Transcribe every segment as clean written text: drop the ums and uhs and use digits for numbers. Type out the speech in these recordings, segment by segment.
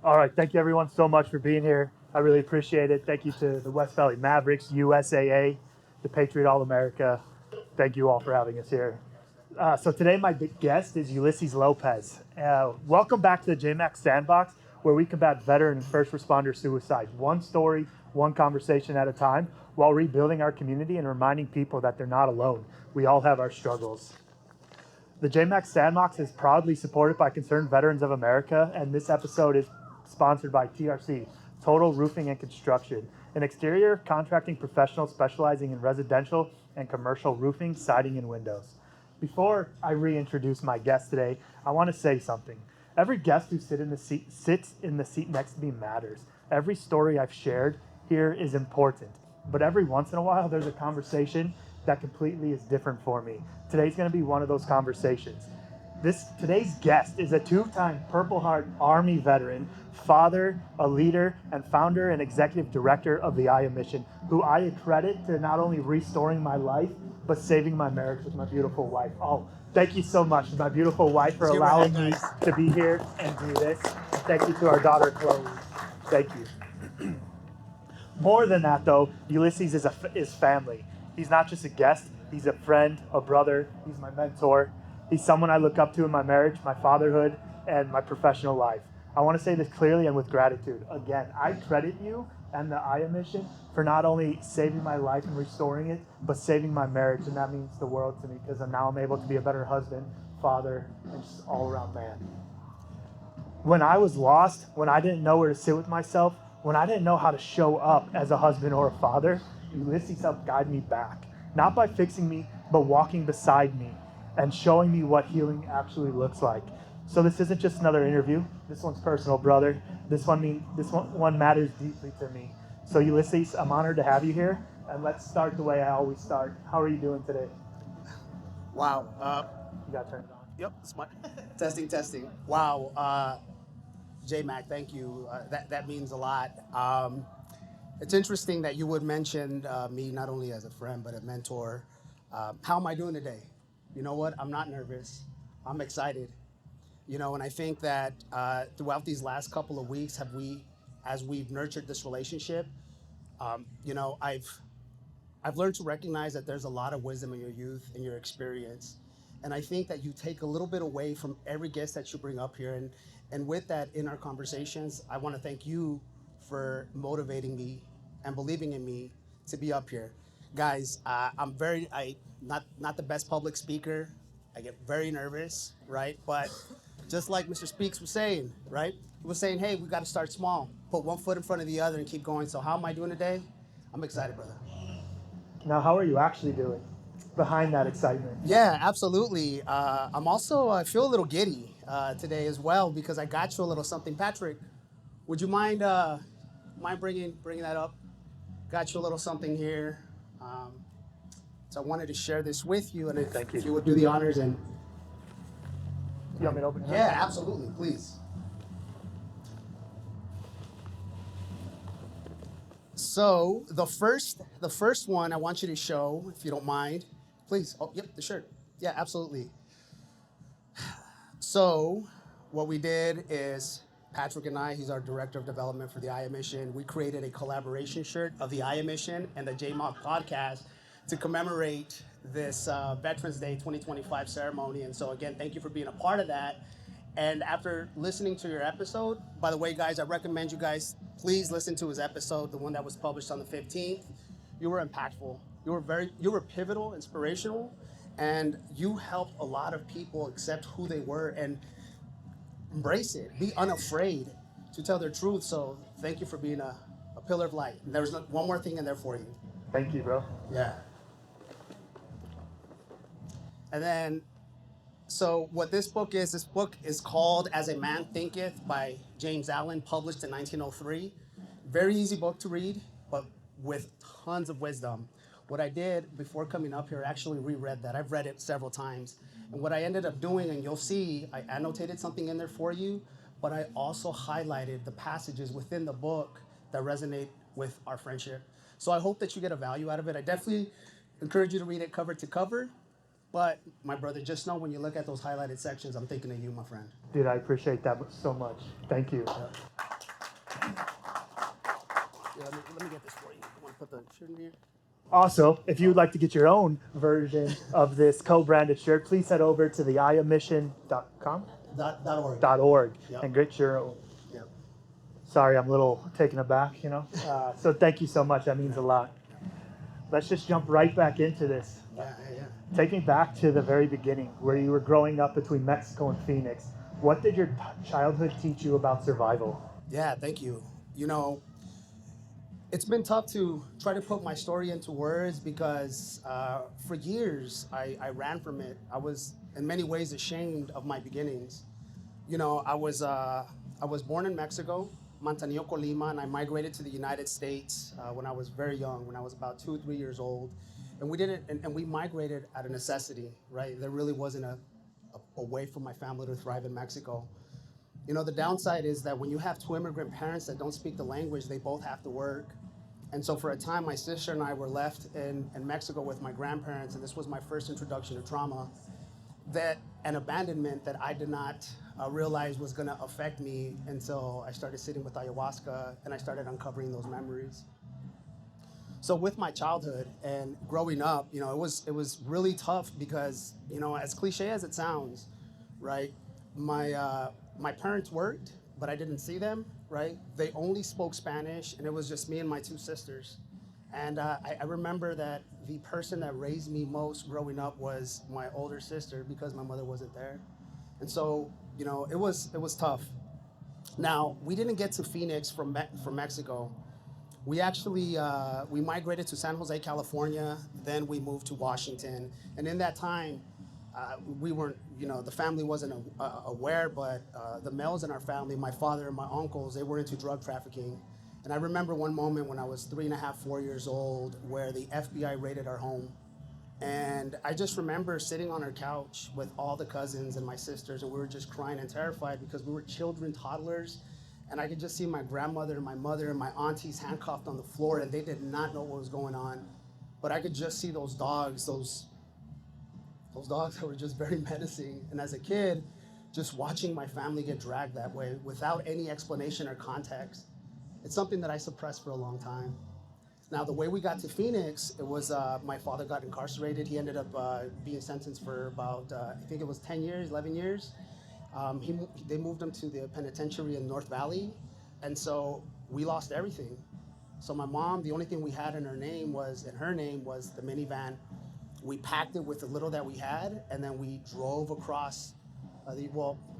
All right, thank you everyone so much for being here. I really appreciate it. Thank you to the West Valley Mavericks, USAA, the Patriot All-America. Thank you all for having us here. So today my big guest is Ulises Lopez. Welcome back to the JMach Sandbox, where we combat veteran and first responder suicide, one story, one conversation at a time, while rebuilding our community and reminding people that they're not alone. We all have our struggles. The JMach Sandbox is proudly supported by Concerned Veterans of America, and this episode is sponsored by TRC, Total Roofing and Construction, an exterior contracting professional specializing in residential and commercial roofing, siding, and windows. Before I reintroduce my guest today, I want to say something. Every guest who sits in the seat next to me matters. Every story I've shared here is important, but every once in a while there's a conversation that completely is different for me. Today's going to be one of those conversations. Today's guest is a two-time Purple Heart Army veteran, father, a leader, and founder and executive director of the IA mission, who I accredit to not only restoring my life, but saving my marriage with my beautiful wife. Oh, thank you so much to my beautiful wife for allowing me to be here and do this. Thank you to our daughter, Chloe. Thank you. More than that, though, Ulises is family. He's not just a guest, he's a friend, a brother, he's my mentor. He's someone I look up to in my marriage, my fatherhood, and my professional life. I want to say this clearly and with gratitude. Again, I credit you and the IA mission for not only saving my life and restoring it, but saving my marriage, and that means the world to me because now I'm able to be a better husband, father, and just all-around man. When I was lost, when I didn't know where to sit with myself, when I didn't know how to show up as a husband or a father, Ulises helped guide me back. Not by fixing me, but walking beside me and showing me what healing actually looks like. So this isn't just another interview. This one's personal, brother. This one matters deeply to me. So Ulises, I'm honored to have you here. And let's start the way I always start. How are you doing today? Wow. You got to turn it on. Yep. Smart. Testing. Wow. JMach, thank you. That means a lot. It's interesting that you would mention me not only as a friend, but a mentor. How am I doing today? You know what? I'm not nervous. I'm excited. And I think that throughout these last couple of weeks, as we've nurtured this relationship, I've learned to recognize that there's a lot of wisdom in your youth and your experience. And I think that you take a little bit away from every guest that you bring up here. And with that, in our conversations, I want to thank you for motivating me and believing in me to be up here. Guys, I'm not the best public speaker. I get very nervous, right? But just like Mr. Speaks was saying, right? He was saying, hey, we got to start small. Put one foot in front of the other and keep going. So how am I doing today? I'm excited, brother. Now, how are you actually doing behind that excitement? Yeah, absolutely. I feel a little giddy today as well because I got you a little something. Patrick, would you mind bringing that up? Got you a little something here. So I wanted to share this with you, and if you would do the honors and. You want me to open it? Yeah, absolutely, please. So the first one I want you to show, if you don't mind, please. Oh, yep, the shirt. Yeah, absolutely. So what we did is Patrick and I, he's our director of development for the IA mission. We created a collaboration shirt of the IA mission and the JMach podcast to commemorate this Veterans Day 2025 ceremony. And so again, thank you for being a part of that. And after listening to your episode, by the way, guys, I recommend you guys please listen to his episode, the one that was published on the 15th. You were impactful. You were pivotal, inspirational, and you helped a lot of people accept who they were and embrace it. Be unafraid to tell their truth. So thank you for being a pillar of light. And there's one more thing in there for you. Thank you, bro. Yeah. And then, so what this book is called As a Man Thinketh by James Allen, published in 1903. Very easy book to read, but with tons of wisdom. What I did before coming up here, I actually reread that. I've read it several times. And what I ended up doing, and you'll see, I annotated something in there for you, but I also highlighted the passages within the book that resonate with our friendship. So I hope that you get a value out of it. I definitely encourage you to read it cover to cover. But my brother, just know when you look at those highlighted sections, I'm thinking of you, my friend. Dude, I appreciate that so much. Thank you. Yeah. Yeah, let me get this for you. I want to put the shirt in here. Also, if you would like to get your own version of this co-branded shirt, please head over to the iamission.com .org. .org Yep. and get your own. Yep. Sorry, I'm a little taken aback, you know. So thank you so much. That means a lot. Let's just jump right back into this. Yeah. Take me back to the very beginning, where you were growing up between Mexico and Phoenix. What did your childhood teach you about survival? Yeah, thank you. You know, it's been tough to try to put my story into words because for years I ran from it. I was in many ways ashamed of my beginnings. You know, I was born in Mexico, Manzanillo, Colima, and I migrated to the United States when I was very young, when I was about 2 or 3 years old, and we did it, and we migrated out of necessity, right? There really wasn't a way for my family to thrive in Mexico. You know, the downside is that when you have two immigrant parents that don't speak the language, they both have to work. And so for a time, my sister and I were left in Mexico with my grandparents, and this was my first introduction to trauma, that an abandonment that I did not realize was gonna affect me until I started sitting with ayahuasca and I started uncovering those memories. So with my childhood and growing up, you know, it was really tough because, you know, as cliche as it sounds, right? My parents worked, but I didn't see them, right? They only spoke Spanish, and it was just me and my two sisters. And I remember that the person that raised me most growing up was my older sister because my mother wasn't there. And so, you know, it was tough. Now, we didn't get to Phoenix from Mexico. We actually we migrated to San Jose, California. Then we moved to Washington, and in that time, we weren't, you know, the family wasn't aware, but the males in our family, my father and my uncles, they were into drug trafficking. And I remember one moment when I was 3.5, 4 years old, where the FBI raided our home. And I just remember sitting on our couch with all the cousins and my sisters, and we were just crying and terrified because we were children, toddlers, and I could just see my grandmother and my mother and my aunties handcuffed on the floor, and they did not know what was going on. But I could just see those dogs, those dogs that were just very menacing. And as a kid, just watching my family get dragged that way without any explanation or context, it's something that I suppressed for a long time. Now, the way we got to Phoenix, it was my father got incarcerated. He ended up being sentenced for about, I think it was 10 years, 11 years. They moved him to the penitentiary in North Valley. And so we lost everything. So my mom, the only thing we had in her name was the minivan. We packed it with the little that we had, and then we drove across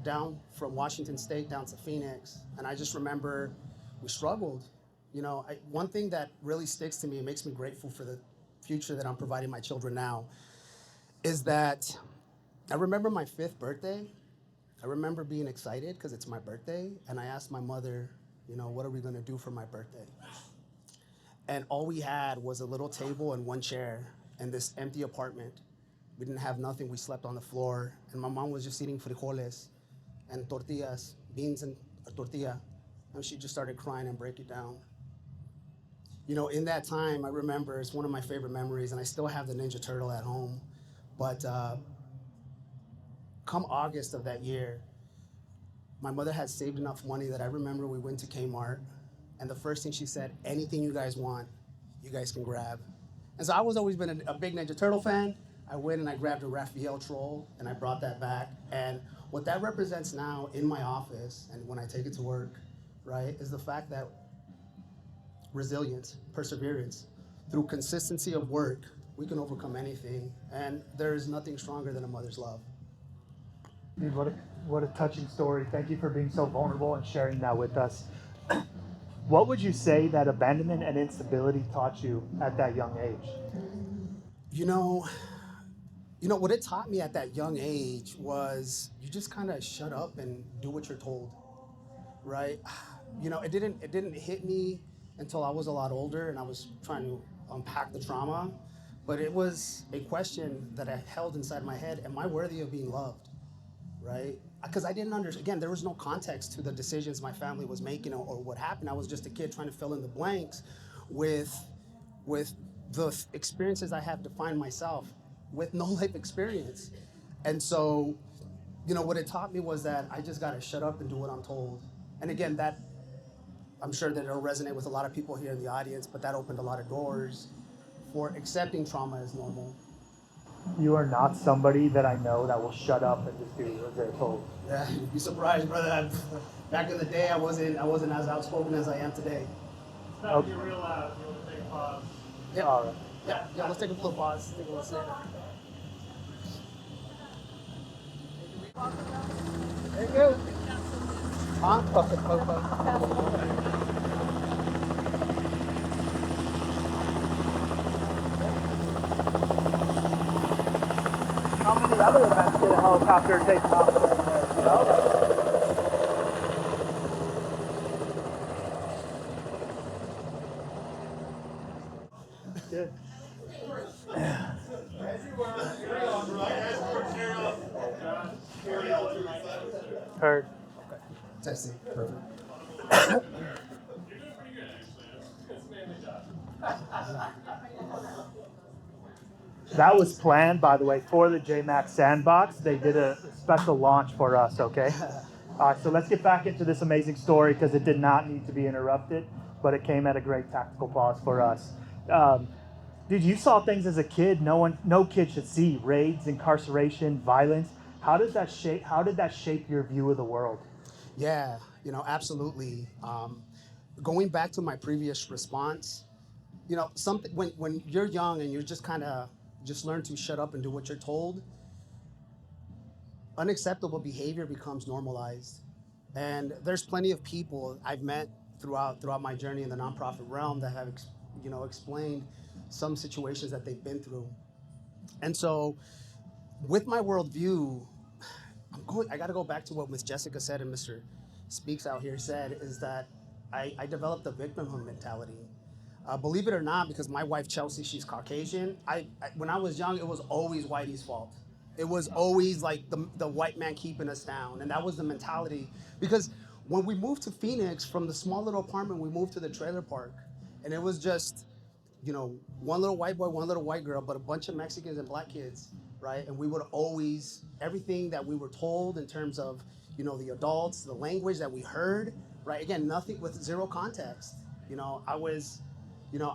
down from Washington State down to Phoenix. And I just remember we struggled. You know, one thing that really sticks to me and makes me grateful for the future that I'm providing my children now is that I remember my 5th birthday. I remember being excited because it's my birthday, and I asked my mother, you know, what are we gonna do for my birthday? And all we had was a little table and one chair in this empty apartment. We didn't have nothing. We slept on the floor, and my mom was just eating frijoles and tortillas, beans and a tortilla, and she just started crying and breaking down. You know, in that time, I remember, it's one of my favorite memories, and I still have the Ninja Turtle at home. But come August of that year, my mother had saved enough money that I remember we went to Kmart, and the first thing she said, anything you guys want, you guys can grab. And so I was always been a big Ninja Turtle fan. I went and I grabbed a Raphael troll, and I brought that back. And what that represents now in my office, and when I take it to work, right, is the fact that resilience, perseverance, through consistency of work, we can overcome anything. And there is nothing stronger than a mother's love. Dude, what a touching story. Thank you for being so vulnerable and sharing that with us. What would you say that abandonment and instability taught you at that young age? You know, what it taught me at that young age was you just kind of shut up and do what you're told, right? You know, it didn't hit me until I was a lot older and I was trying to unpack the trauma, but it was a question that I held inside my head: am I worthy of being loved? Right? Because I didn't understand. Again, there was no context to the decisions my family was making or what happened. I was just a kid trying to fill in the blanks with the experiences I have defined myself with no life experience. And so, you know, what it taught me was that I just got to shut up and do what I'm told. And again, I'm sure that it'll resonate with a lot of people here in the audience, but that opened a lot of doors for accepting trauma as normal. You are not somebody that I know that will shut up and just do as they're told. Yeah, you'd be surprised, brother. Back in the day, I wasn't as outspoken as I am today. Stop, you're real loud. You want to take a pause? Yeah. All right. Yeah, let's take a little pause. Take a little second. There you go. Huh? How many other events did a helicopter take off during there? You know? Good. Heard. Testing. Perfect. That was planned, by the way, for the JMach Sandbox. They did a special launch for us, okay? All right, so let's get back into this amazing story because it did not need to be interrupted, but it came at a great tactical pause for us. Dude, you saw things as a kid no kid should see: raids, incarceration, violence. How did that shape your view of the world? Yeah, absolutely. Going back to my previous response, something when you're young and you're just kind of just learn to shut up and do what you're told, unacceptable behavior becomes normalized. And there's plenty of people I've met throughout my journey in the nonprofit realm that have explained some situations that they've been through. And so with my worldview, I got to go back to what Miss Jessica said and Mr. Speaks out here said, is that I developed a victimhood mentality. Believe it or not, because my wife Chelsea, she's Caucasian. When I was young, it was always Whitey's fault. It was always like the white man keeping us down, and that was the mentality. Because when we moved to Phoenix from the small little apartment, we moved to the trailer park, and it was just one little white boy, one little white girl, but a bunch of Mexicans and black kids, right? And we would always, everything that we were told in terms of, the adults, the language that we heard, right? Again, nothing with zero context. I was,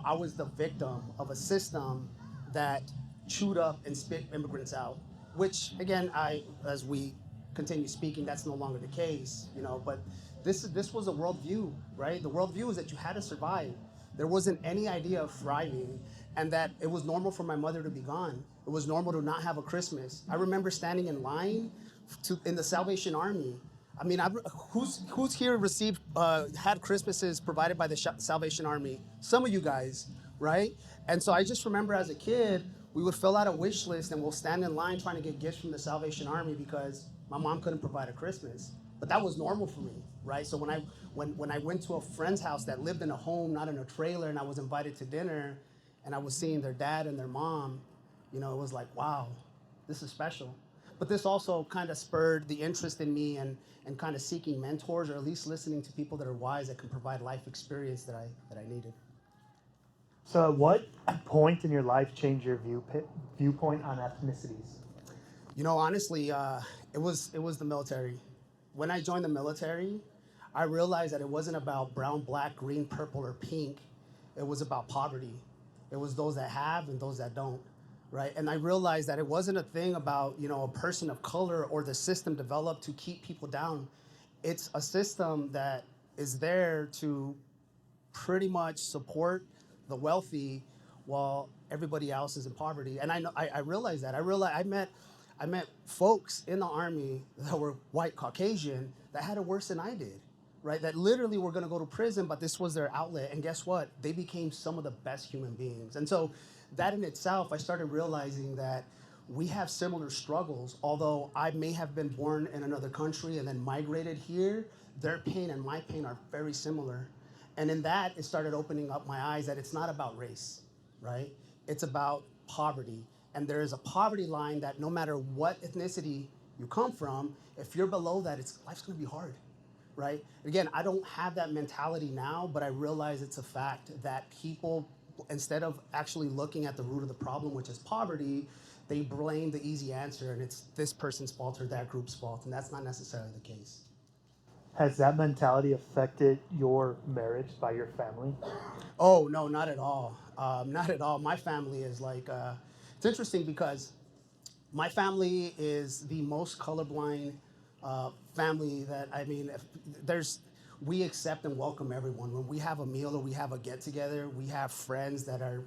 I was the victim of a system that chewed up and spit immigrants out, which again, as we continue speaking, that's no longer the case, but this was a worldview, right? The worldview is that you had to survive. There wasn't any idea of thriving, and that it was normal for my mother to be gone. It was normal to not have a Christmas. I remember standing in line in the Salvation Army. I mean, who's here received had Christmases provided by the Salvation Army? Some of you guys, right? And so I just remember as a kid, we would fill out a wish list and we'll stand in line trying to get gifts from the Salvation Army because my mom couldn't provide a Christmas. But that was normal for me, right? So when I went to a friend's house that lived in a home, not in a trailer, and I was invited to dinner, and I was seeing their dad and their mom, it was like, wow, this is special. But this also kind of spurred the interest in me and kind of seeking mentors, or at least listening to people that are wise that can provide life experience that I needed. So, at what point in your life changed your viewpoint on ethnicities? Honestly, it was the military. When I joined the military, I realized that it wasn't about brown, black, green, purple, or pink. It was about poverty. It was those that have and those that don't, right? And I realized that it wasn't a thing about, a person of color or the system developed to keep people down. It's a system that is there to pretty much support the wealthy while everybody else is in poverty. And I realized that. I met folks in the Army that were white Caucasian that had it worse than I did, right? That literally were gonna go to prison, but this was their outlet. And guess what? They became some of the best human beings. And so that in itself, I started realizing that we have similar struggles. Although I may have been born in another country and then migrated here, their pain and my pain are very similar. And in that, it started opening up my eyes that it's not about race, right? It's about poverty. And there is a poverty line that no matter what ethnicity you come from, if you're below that, life's gonna be hard, right? Again, I don't have that mentality now, but I realize it's a fact that people, instead of actually looking at the root of the problem, which is poverty, they blame the easy answer and it's this person's fault or that group's fault, and that's not necessarily the case. Has that mentality affected your marriage by your family? Oh no, not at all. Not at all. My family is like it's interesting because my family is the most colorblind family that I mean. If there's we accept and welcome everyone. When we have a meal or we have a get together, we have friends that are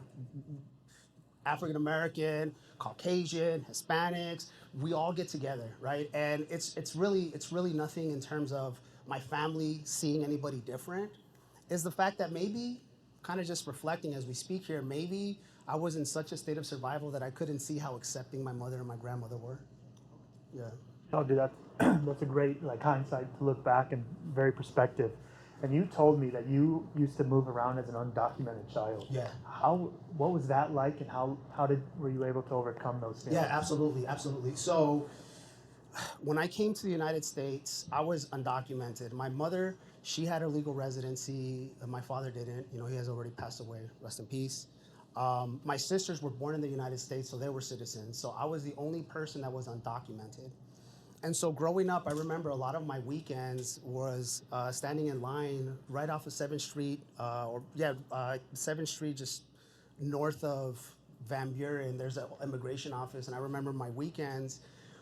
African American, Caucasian, Hispanics. We all get together, right? And it's really nothing in terms of my family seeing anybody different. Is the fact that maybe, kind of just reflecting as we speak here, maybe I was in such a state of survival that I couldn't see how accepting my mother and my grandmother were. Yeah. Oh, dude, that's that's a great like hindsight to look back and very perspective. And you told me that you used to move around as an undocumented child. Yeah. How what was that like, and how did were you able to overcome those feelings? Yeah, absolutely, absolutely. So when I came to the United States, I was undocumented. My mother, she had her legal residency. My father didn't. You know, he has already passed away. Rest in peace. My sisters were born in the United States, so they were citizens. So I was the only person that was undocumented. And so growing up, I remember a lot of my weekends was standing in line right off of 7th Street, 7th Street, just north of Van Buren. There's an immigration office, and I remember my weekends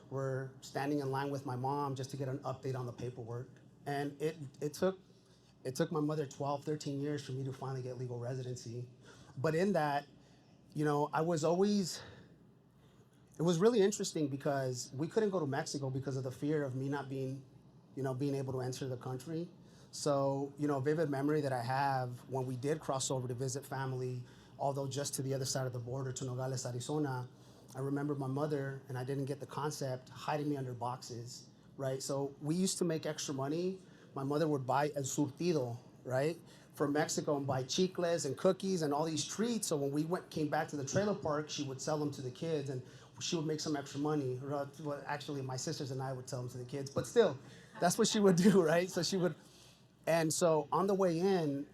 were standing in line with my mom just to get an update on the paperwork. And it took my mother 12, 13 years for me to finally get legal residency. But in that, I was always it was really interesting because we couldn't go to Mexico because of the fear of me not being able to enter the country. So, vivid memory that I have when we did cross over to visit family, although just to the other side of the border to Nogales, Arizona, I remember my mother, and I didn't get the concept, hiding me under boxes, right? So we used to make extra money. My mother would buy el surtido, right? From Mexico and buy chicles and cookies and all these treats. So when came back to the trailer park, she would sell them to the kids and she would make some extra money. Well, actually, my sisters and I would sell them to the kids, but still, that's what she would do, right? So she would, and so on the way in,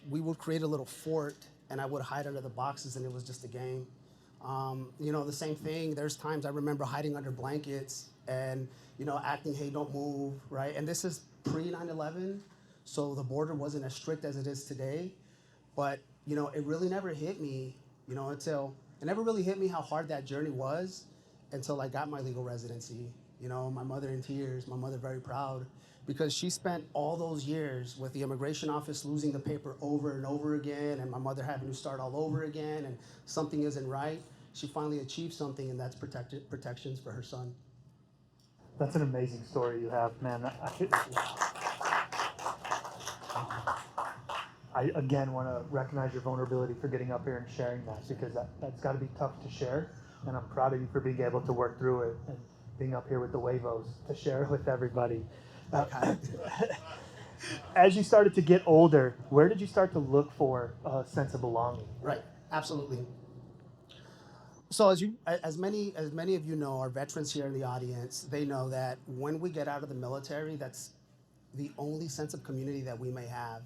we would create a little fort and I would hide under the boxes and it was just a game. The same thing. There's times I remember hiding under blankets and, acting, hey, don't move, right? And this is pre 9/11, so the border wasn't as strict as it is today. But, it really never hit me, until it never really hit me how hard that journey was until I got my legal residency. My mother in tears, my mother very proud because she spent all those years with the immigration office losing the paper over and over again and my mother having to start all over again and something isn't right. She finally achieved something and that's protections for her son. That's an amazing story you have, man. I again want to recognize your vulnerability for getting up here and sharing that because that's got to be tough to share. And I'm proud of you for being able to work through it and being up here with the Wavos to share it with everybody. As you started to get older, where did you start to look for a sense of belonging? Right, absolutely. So as many of you know, our veterans here in the audience, they know that when we get out of the military, that's the only sense of community that we may have.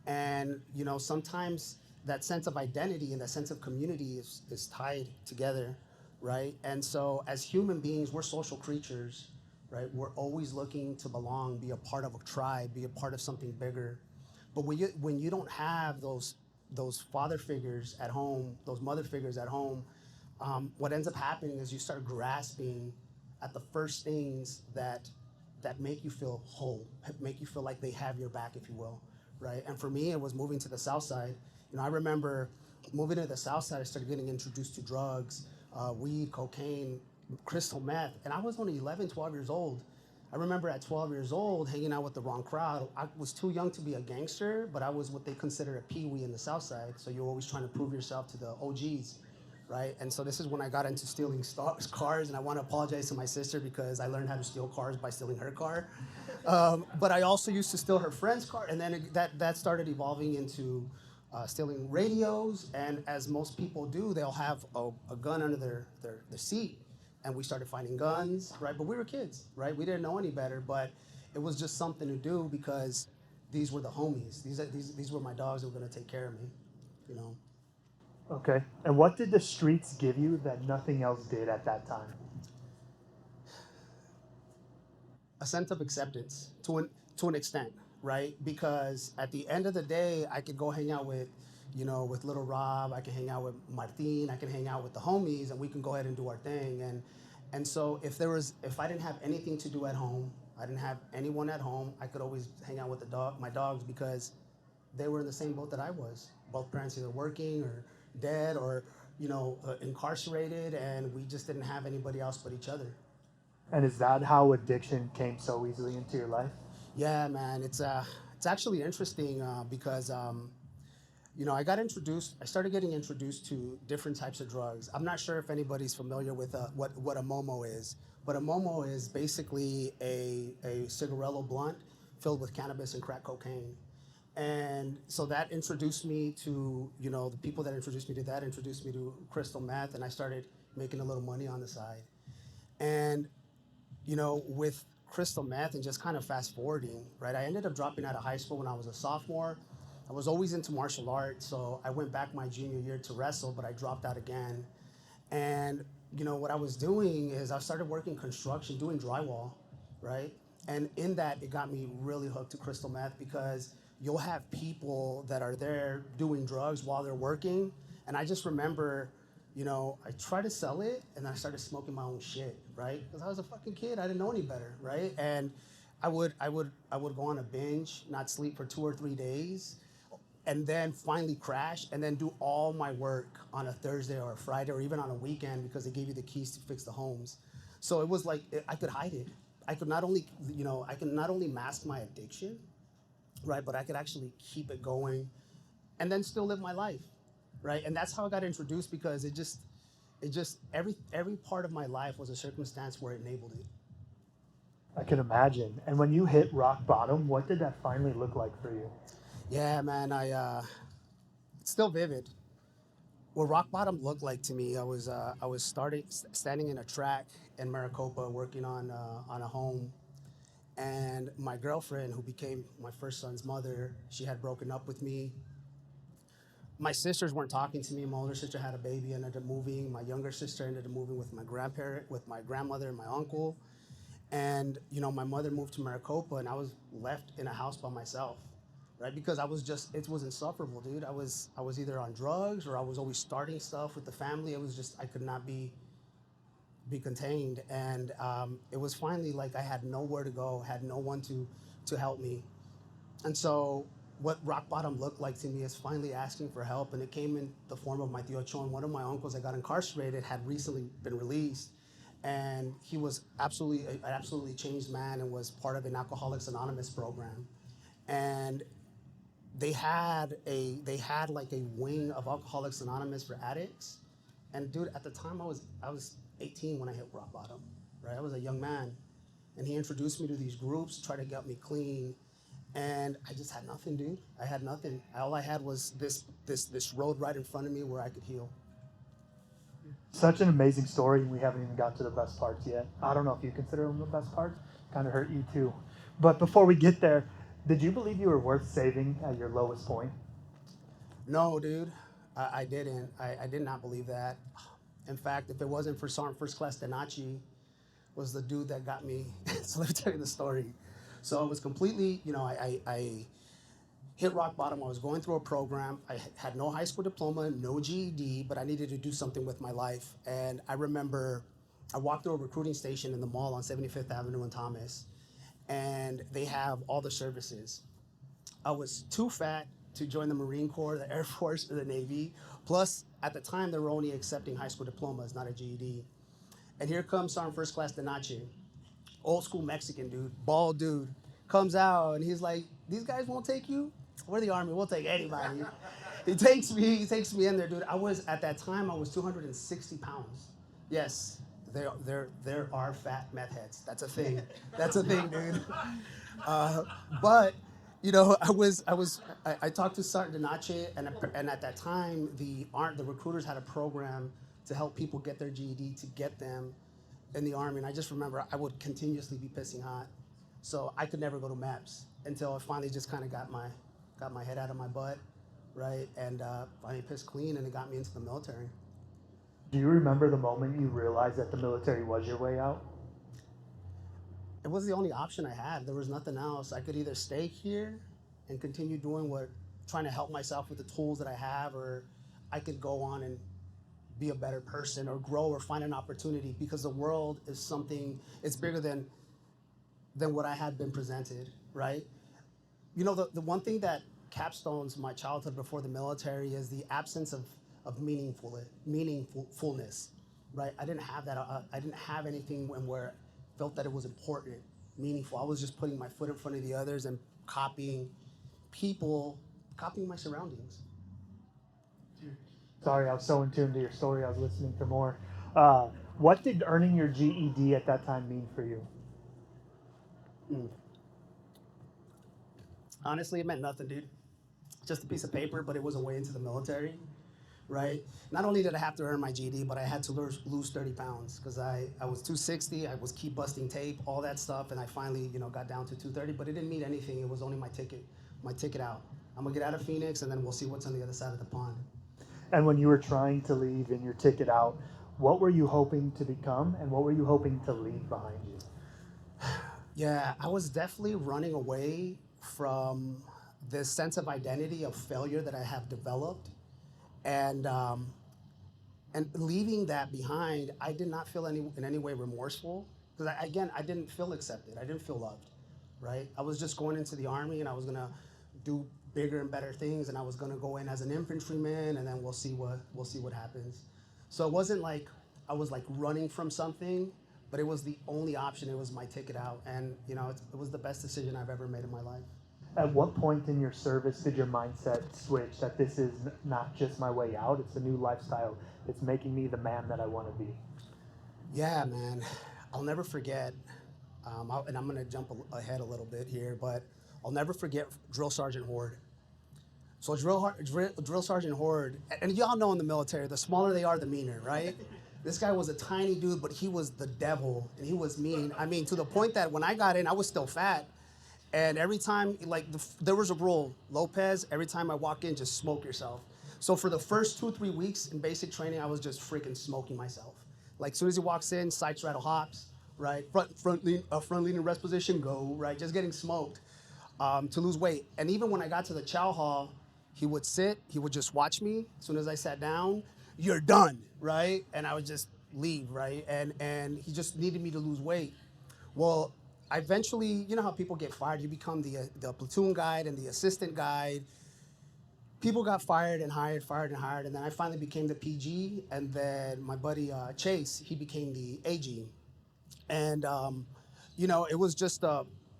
And sometimes that sense of identity and that sense of community is tied together, right? And so as human beings, we're social creatures, right? We're always looking to belong, be a part of a tribe, be a part of something bigger. But when you don't have those father figures at home, those mother figures at home, what ends up happening is you start grasping at the first things that make you feel whole, make you feel like they have your back, if you will, right? And for me, it was moving to the South Side. I remember moving to the South Side. I started getting introduced to drugs, weed, cocaine, crystal meth, and I was only 11, 12 years old. I remember at 12 years old hanging out with the wrong crowd. I was too young to be a gangster, but I was what they consider a peewee in the South Side. So you're always trying to prove yourself to the OGs, right? And so this is when I got into stealing cars, and I want to apologize to my sister because I learned how to steal cars by stealing her car. But I also used to steal her friend's car, and then that started evolving into stealing radios. And as most people do, they'll have a gun under their seat. And we started finding guns, right? But we were kids, right? We didn't know any better, but it was just something to do because these were the homies. These were my dogs that were going to take care of me, you know. Okay. And what did the streets give you that nothing else did at that time? A sense of acceptance to an extent, right? Because at the end of the day, I could go hang out with, with Little Rob. I can hang out with Martin. I can hang out with the homies, and we can go ahead and do our thing. And so if I didn't have anything to do at home, I didn't have anyone at home, I could always hang out with my dogs, because they were in the same boat that I was. Both parents either working or dead or incarcerated, and we just didn't have anybody else but each other. And is that how addiction came so easily into your life? Yeah, man, it's actually interesting because I started getting introduced to different types of drugs. I'm not sure if anybody's familiar with what a Momo is, but a Momo is basically a cigarillo blunt filled with cannabis and crack cocaine. And so that introduced me to, the people that introduced me to that introduced me to crystal meth, and I started making a little money on the side. And with crystal meth and just kind of fast forwarding, right? I ended up dropping out of high school when I was a sophomore. I was always into martial arts, so I went back my junior year to wrestle, but I dropped out again. And what I was doing is I started working construction, doing drywall, right? And in that, it got me really hooked to crystal meth, because you'll have people that are there doing drugs while they're working. And I just remember, I tried to sell it, and then I started smoking my own shit, right? Because I was a fucking kid, I didn't know any better, right? And I would go on a binge, not sleep for 2 or 3 days, and then finally crash, and then do all my work on a Thursday or a Friday or even on a weekend, because they gave you the keys to fix the homes. So it was like I could hide it. I could not only mask my addiction, right, but I could actually keep it going, and then still live my life, right? And that's how I got introduced, because every part of my life was a circumstance where it enabled it. I can imagine. And when you hit rock bottom, what did that finally look like for you? Yeah, man, it's still vivid. What rock bottom looked like to me, I was standing in a track in Maricopa working on a home, and my girlfriend, who became my first son's mother, she had broken up with me. My sisters weren't talking to me. My older sister had a baby and ended up moving. My younger sister ended up moving with my grandmother and my uncle. And my mother moved to Maricopa, and I was left in a house by myself, right? Because it was insufferable, dude. I was either on drugs, or I was always starting stuff with the family. It was just, I could not be contained, and it was finally like I had nowhere to go, had no one to help me. And so what rock bottom looked like to me is finally asking for help, and it came in the form of my tío Chon. One of my uncles that got incarcerated had recently been released, and he was an absolutely changed man, and was part of an Alcoholics Anonymous program. And they had like a wing of Alcoholics Anonymous for addicts. And dude, at the time I was 18 when I hit rock bottom, right? I was a young man, and he introduced me to these groups, tried to get me clean, and I just had nothing, dude. I had nothing. All I had was this road right in front of me where I could heal. Such an amazing story, and we haven't even got to the best parts yet. I don't know if you consider them the best parts. Kind of hurt you too. But before we get there, did you believe you were worth saving at your lowest point? No, dude, I didn't. I did not believe that. In fact, if it wasn't for Sergeant First Class Denachi, was the dude that got me. So let me tell you the story. So it was completely, I hit rock bottom. I was going through a program. I had no high school diploma, no GED, but I needed to do something with my life. And I remember I walked through a recruiting station in the mall on 75th Avenue in Thomas, and they have all the services. I was too fat to join the Marine Corps, the Air Force, or the Navy. Plus, at the time, they were only accepting high school diplomas, not a GED. And here comes Sergeant First Class Denache, old school Mexican dude, bald dude, comes out, and he's like, "These guys won't take you? We're the Army. We'll take anybody." He takes me in there, dude. At that time, I was 260 pounds. Yes, there are fat meth heads. That's a thing. That's a thing, dude. Uh, but I talked to Sergeant Denache, and at that time, the recruiters had a program to help people get their GED, to get them in the Army. And I just remember I would continuously be pissing hot, so I could never go to MEPS until I finally just kind of got my head out of my butt, right, and finally pissed clean, and it got me into the military. Do you remember the moment you realized that the military was your way out? it was the only option I had. There was nothing else. I could either stay here and continue doing trying to help myself with the tools that I have, or I could go on and be a better person or grow or find an opportunity, because the world is something, it's bigger than what I had been presented, right? You know, the one thing that capstones my childhood before the military is the absence of meaningfulness, right? I didn't have that. I didn't have anything where I felt that it was important, meaningful. I was just putting my foot in front of the others and copying people, copying my surroundings. Sorry, I was so in tune to your story. I was listening for more. What did earning your GED at that time mean for you? Honestly, it meant nothing, dude. Just a piece of paper, but it was a way into the military, right? Not only did I have to earn my GED, but I had to lose 30 pounds because I was 260. I was keep busting tape, all that stuff, and I finally, got down to 230. But it didn't mean anything. It was only my ticket out. I'm gonna get out of Phoenix, and then we'll see what's on the other side of the pond. And when you were trying to leave and your ticket out, what were you hoping to become, and what were you hoping to leave behind you? Yeah, I was definitely running away from this sense of identity of failure that I have developed, and leaving that behind, I did not feel in any way remorseful, because I didn't feel accepted. I didn't feel loved, right? I was just going into the Army, and I was gonna do bigger and better things, and I was gonna go in as an infantryman, and then we'll see what happens. So it wasn't like I was like running from something, but it was the only option. It was my ticket out, and it was the best decision I've ever made in my life. At what point in your service did your mindset switch that this is not just my way out, it's a new lifestyle, it's making me the man that I want to be? Yeah, man, I'll never forget. And I'm gonna jump ahead a little bit here, but I'll never forget Drill Sergeant Horde. So Drill Sergeant Horde, and y'all know in the military, the smaller they are, the meaner, right? This guy was a tiny dude, but he was the devil, and he was mean. I mean, to the point that when I got in, I was still fat. And every time, like, there was a rule, Lopez, every time I walk in, just smoke yourself. So for the first 2, 3 weeks in basic training, I was just freaking smoking myself. Like, as soon as he walks in, sights rattle hops, right? Front lean in rest position, go, right? Just getting smoked to lose weight. And even when I got to the chow hall, he would sit, he would just watch me. As soon as I sat down, you're done, right? And I would just leave, right? And he just needed me to lose weight. Well, eventually, you know how people get fired? You become the platoon guide and the assistant guide. People got fired and hired, and then I finally became the PG, and then my buddy Chase, he became the AG. And, it was just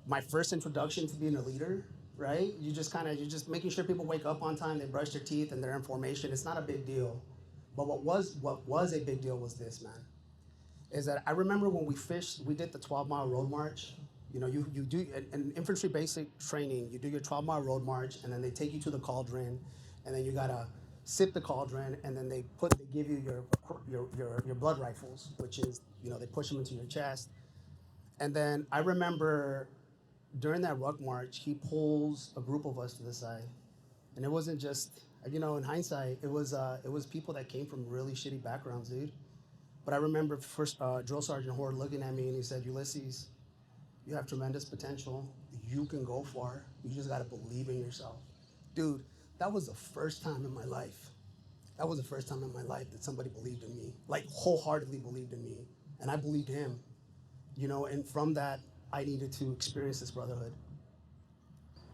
my first introduction to being a leader, right? You're just making sure people wake up on time, they brush their teeth, and they're in formation. It's not a big deal. But what was a big deal was this, man, is that I remember when we did the 12-mile road march. You do an infantry basic training. You do your 12-mile road march, and then they take you to the cauldron, and then you gotta sip the cauldron, and then they give you your blood rifles, which is they push them into your chest. And then I remember during that ruck march, he pulls a group of us to the side, and it wasn't just in hindsight, it was people that came from really shitty backgrounds, dude. But I remember first Drill Sergeant Horde looking at me and he said, "Ulises, you have tremendous potential. You can go far. You just got to believe in yourself." Dude, that was the first time in my life. That was the first time in my life that somebody believed in me, like wholeheartedly believed in me. And I believed him, and from that, I needed to experience this brotherhood.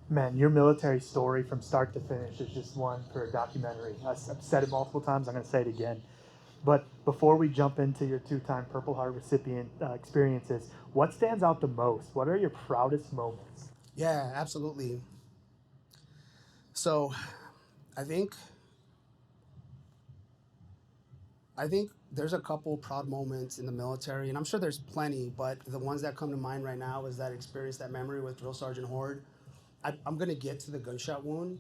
Man, your military story from start to finish is just one for a documentary. I've said it multiple times, I'm going to say it again. But before we jump into your two-time Purple Heart recipient experiences, what stands out the most? What are your proudest moments? Yeah, absolutely. So I think there's a couple proud moments in the military, and I'm sure there's plenty, but the ones that come to mind right now is that experience, that memory with Drill Sergeant Horde. I'm gonna get to the gunshot wound,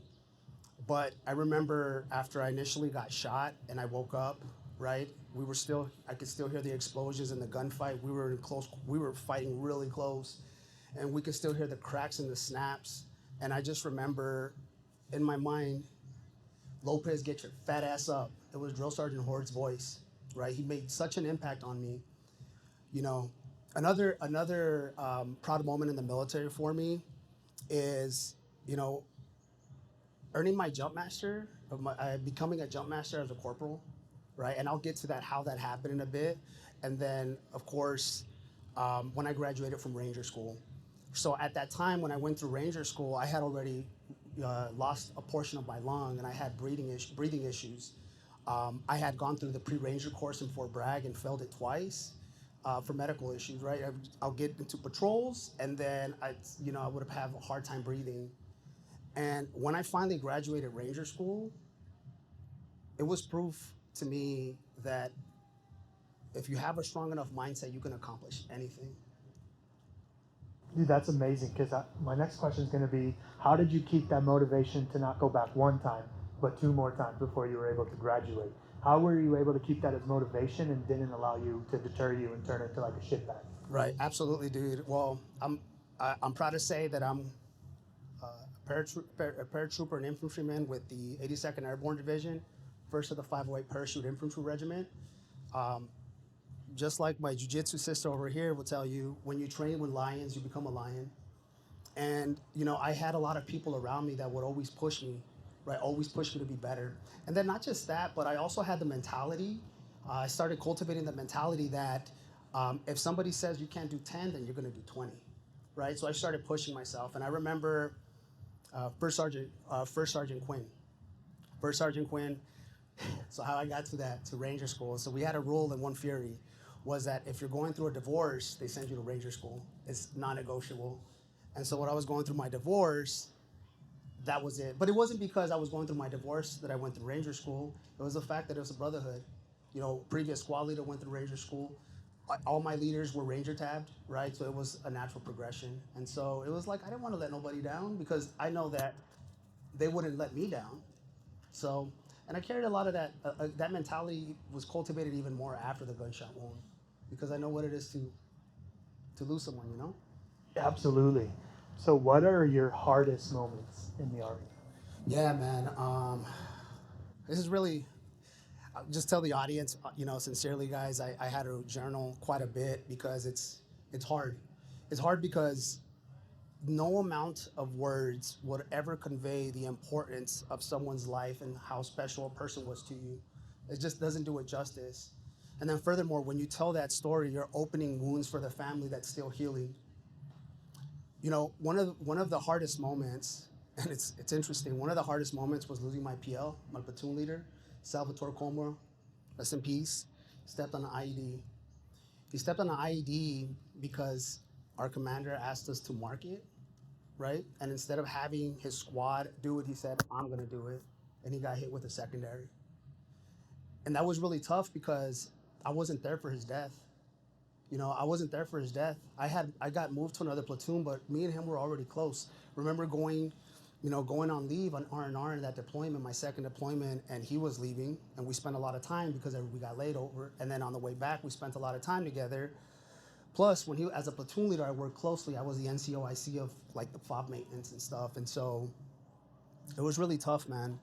but I remember after I initially got shot and I woke up, right? I could still hear the explosions and the gunfight. We were fighting really close, and we could still hear the cracks and the snaps. And I just remember in my mind, "Lopez, get your fat ass up." It was Drill Sergeant Horde's voice, right? He made such an impact on me, you know. Another proud moment in the military for me is, you know, earning my jump master, becoming a jump master as a corporal, right? And I'll get to that, how that happened in a bit. And then, of course, when I graduated from Ranger School. So at that time, when I went through Ranger School, I had already lost a portion of my lung and I had breathing issues. I had gone through the pre-Ranger course in Fort Bragg and failed it twice for medical issues, right? I'll get into patrols and then I would have a hard time breathing. And when I finally graduated Ranger School, it was proof to me that if you have a strong enough mindset, you can accomplish anything. Dude, that's amazing. Because my next question is going to be, how did you keep that motivation to not go back one time, but two more times before you were able to graduate? How were you able to keep that as motivation and didn't allow you to deter you and turn it to like a shit bag? Right, absolutely, dude. Well, I'm proud to say that I'm a paratrooper and infantryman with the 82nd Airborne Division, first of the 508 Parachute Infantry Regiment. Just like my jujitsu sister over here will tell you, when you train with lions, you become a lion. And I had a lot of people around me that would always push me, right? Always push me to be better. And then not just that, but I also had the mentality. I started cultivating the mentality that if somebody says you can't do 10, then you're going to do 20, right? So I started pushing myself. And I remember First Sergeant Quinn. First Sergeant Quinn. So how I got to Ranger School. So we had a rule in One Fury, was that if you're going through a divorce, they send you to Ranger School. It's non-negotiable. And so when I was going through my divorce, that was it. But it wasn't because I was going through my divorce that I went through Ranger School. It was the fact that it was a brotherhood. Previous squad leader went through Ranger School. All my leaders were Ranger tabbed, right? So it was a natural progression. And so it was like, I didn't want to let nobody down because I know that they wouldn't let me down. So, and I carried a lot of that. That mentality was cultivated even more after the gunshot wound, because I know what it is to lose someone. Absolutely. So, what are your hardest moments in the Army? Yeah, man. This is really. I'll just tell the audience, sincerely, guys. I had to journal quite a bit because it's hard. It's hard because no amount of words would ever convey the importance of someone's life and how special a person was to you. It just doesn't do it justice. And then furthermore, when you tell that story, you're opening wounds for the family that's still healing. One of the hardest moments, and it's interesting. One of the hardest moments was losing my PL, my platoon leader, Salvatore Como, rest in peace. Stepped on an IED. He stepped on an IED because our commander asked us to mark it, right? And instead of having his squad do it, he said, I'm going to do it. And he got hit with a secondary. And that was really tough because I wasn't there for his death. I wasn't there for his death. I got moved to another platoon, but me and him were already close. Remember going on leave on R&R in that deployment, my second deployment, and he was leaving, and we spent a lot of time because we got laid over. And then on the way back, we spent a lot of time together. Plus, when he, as a platoon leader, I worked closely. I was the NCOIC of like the FOB maintenance and stuff. And so it was really tough, man,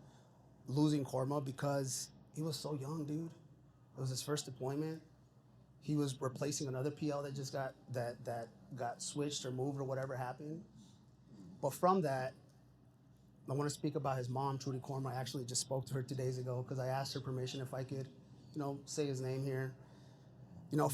losing Korma because he was so young, dude. It was his first deployment. He was replacing another PL that just got switched or moved or whatever happened. But from that, I want to speak about his mom, Trudy Korma. I actually just spoke to her 2 days ago because I asked her permission if I could, say his name here.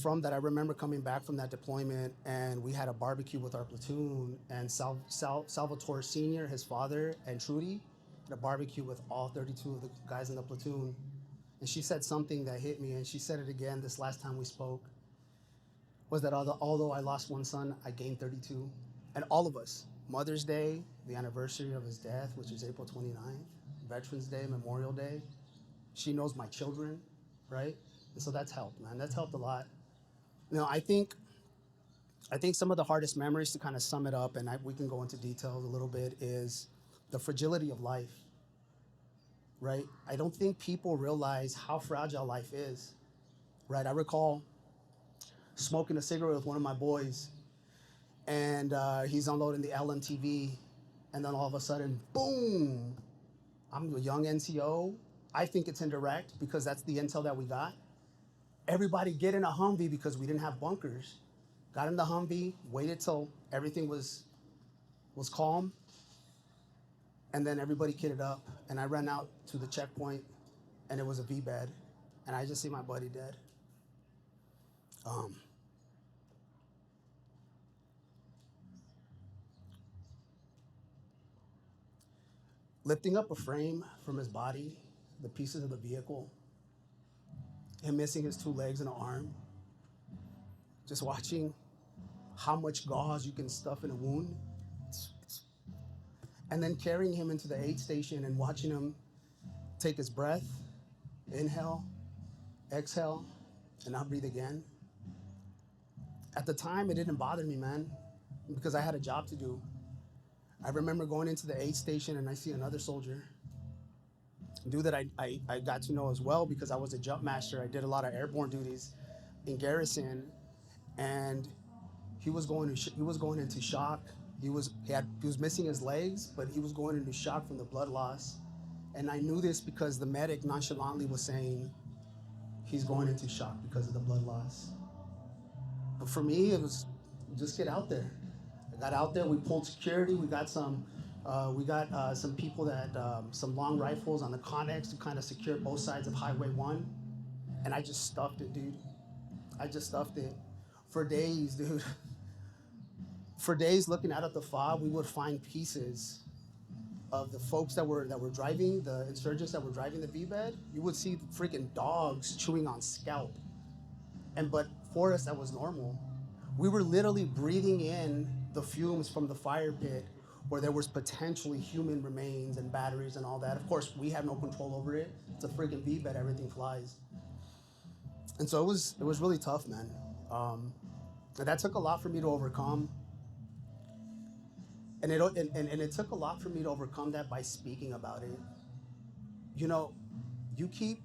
From that, I remember coming back from that deployment and we had a barbecue with our platoon, and Salvatore Sr., his father, and Trudy had a barbecue with all 32 of the guys in the platoon. And she said something that hit me, and she said it again this last time we spoke, was that although I lost one son, I gained 32. And all of us, Mother's Day, the anniversary of his death, which is April 29th, Veterans Day, Memorial Day, she knows my children, right? And so that's helped, man. That's helped a lot. I think some of the hardest memories, to kind of sum it up, and we can go into details a little bit, is the fragility of life, right? I don't think people realize how fragile life is, right? I recall smoking a cigarette with one of my boys, and he's unloading the LMTV, and then all of a sudden, boom! I'm a young NCO. I think it's indirect because that's the intel that we got. Everybody get in a Humvee because we didn't have bunkers. got in the Humvee, waited till everything was calm, and then everybody kitted up, and I ran out to the checkpoint, and it was a V bed, and I just see my buddy dead. Lifting up a frame from his body, the pieces of the vehicle, him missing his 2 legs and an arm, just watching how much gauze you can stuff in a wound, and then carrying him into the aid station and watching him take his breath, inhale, exhale, and not breathe again. At the time, it didn't bother me, man, because I had a job to do. I remember going into the aid station and I see another soldier, a dude that I got to know as well because I was a jump master. I did a lot of airborne duties in garrison, and he was going into shock. He was missing his legs, but he was going into shock from the blood loss. And I knew this because the medic nonchalantly was saying he's going into shock because of the blood loss. But for me, it was just get out there. I got out there. We pulled security. We got some people that some long rifles on the Connex to kind of secure both sides of Highway 1, and I just stuffed it, dude. I just stuffed it for days, dude. For days, looking out at the fob, we would find pieces of the folks that were driving, the insurgents that were driving the V-bed. You would see freaking dogs chewing on scalp, but for us that was normal. We were literally breathing in the fumes from the fire pit where there was potentially human remains and batteries and all that. Of course, we have no control over it. It's a freaking V-bed, everything flies. And so it was really tough, man. And that took a lot for me to overcome. And it took a lot for me to overcome that by speaking about it. You know, you keep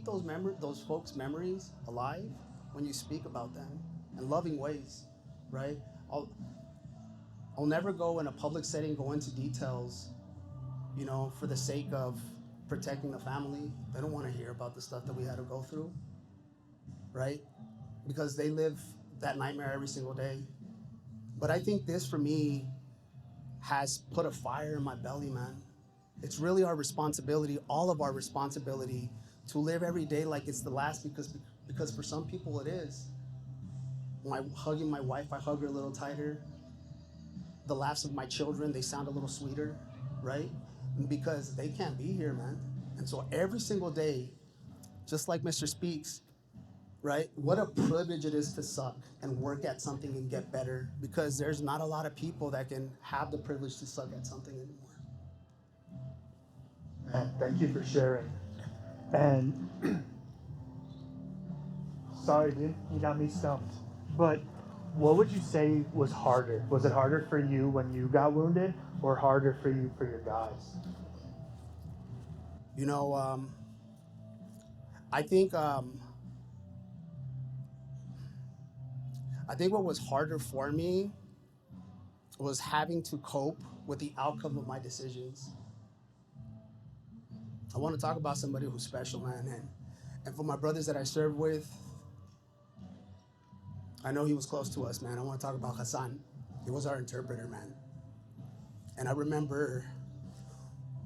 those folks' memories alive when you speak about them in loving ways, right? I'll never go in a public setting, go into details, you know, for the sake of protecting the family. They don't want to hear about the stuff that we had to go through, right? Because they live that nightmare every single day. But I think this, for me, has put a fire in my belly, man. It's really our responsibility, all of our responsibility, to live every day like it's the last, because for some people it is. Hugging my wife, I hug her a little tighter. The laughs of my children, they sound a little sweeter, right? Because they can't be here, man. And so every single day, just like Mr. Speaks, right? What a privilege it is to suck and work at something and get better, because there's not a lot of people that can have the privilege to suck at something anymore. Man, thank you for sharing. And sorry, dude, you got me stumped. But what would you say was harder? Was it harder for you when you got wounded, or harder for you for your guys? You know, I think what was harder for me was having to cope with the outcome of my decisions. I want to talk about somebody who's special, man. And for my brothers that I served with, I know he was close to us, man. I want to talk about Hassan. He was our interpreter, man. And I remember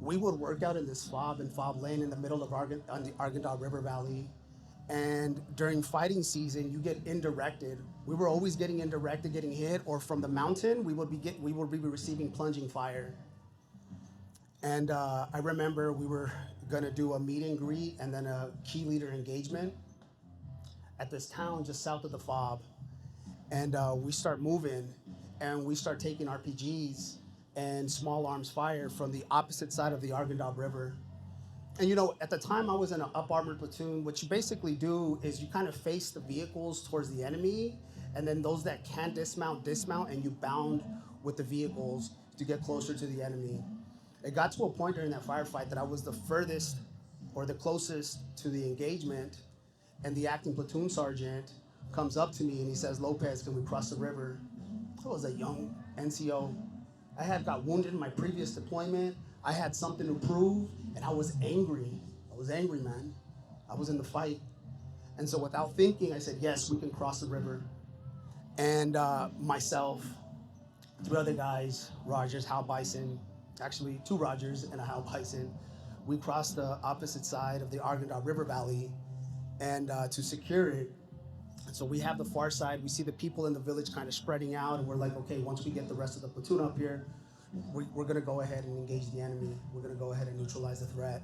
we would work out in this fob lane in the middle of on the Argandal River Valley. And during fighting season, you get indirected. We were always getting indirected, getting hit, or from the mountain, we would be receiving plunging fire. And I remember we were gonna do a meet and greet and then a key leader engagement at this town just south of the fob. And we start moving, and we start taking RPGs and small arms fire from the opposite side of the Argandal River. And you know, at the time I was in an up armored platoon. What you basically do is you kind of face the vehicles towards the enemy, and then those that can dismount, and you bound with the vehicles to get closer to the enemy. It got to a point during that firefight that I was the furthest or the closest to the engagement, and the acting platoon sergeant comes up to me and he says, "Lopez, can we cross the river?" I was a young NCO. I had got wounded in my previous deployment. I had something to prove, and I was angry. I was angry, man. I was in the fight. And so without thinking, I said, "Yes, we can cross the river." And myself, three other guys, Rogers, Hal Bison, actually two Rogers and a Hal Bison, we crossed the opposite side of the Argandal River Valley and to secure it. So we have the far side, we see the people in the village kind of spreading out, and we're like, okay, once we get the rest of the platoon up here, we're gonna go ahead and engage the enemy. We're gonna go ahead and neutralize the threat.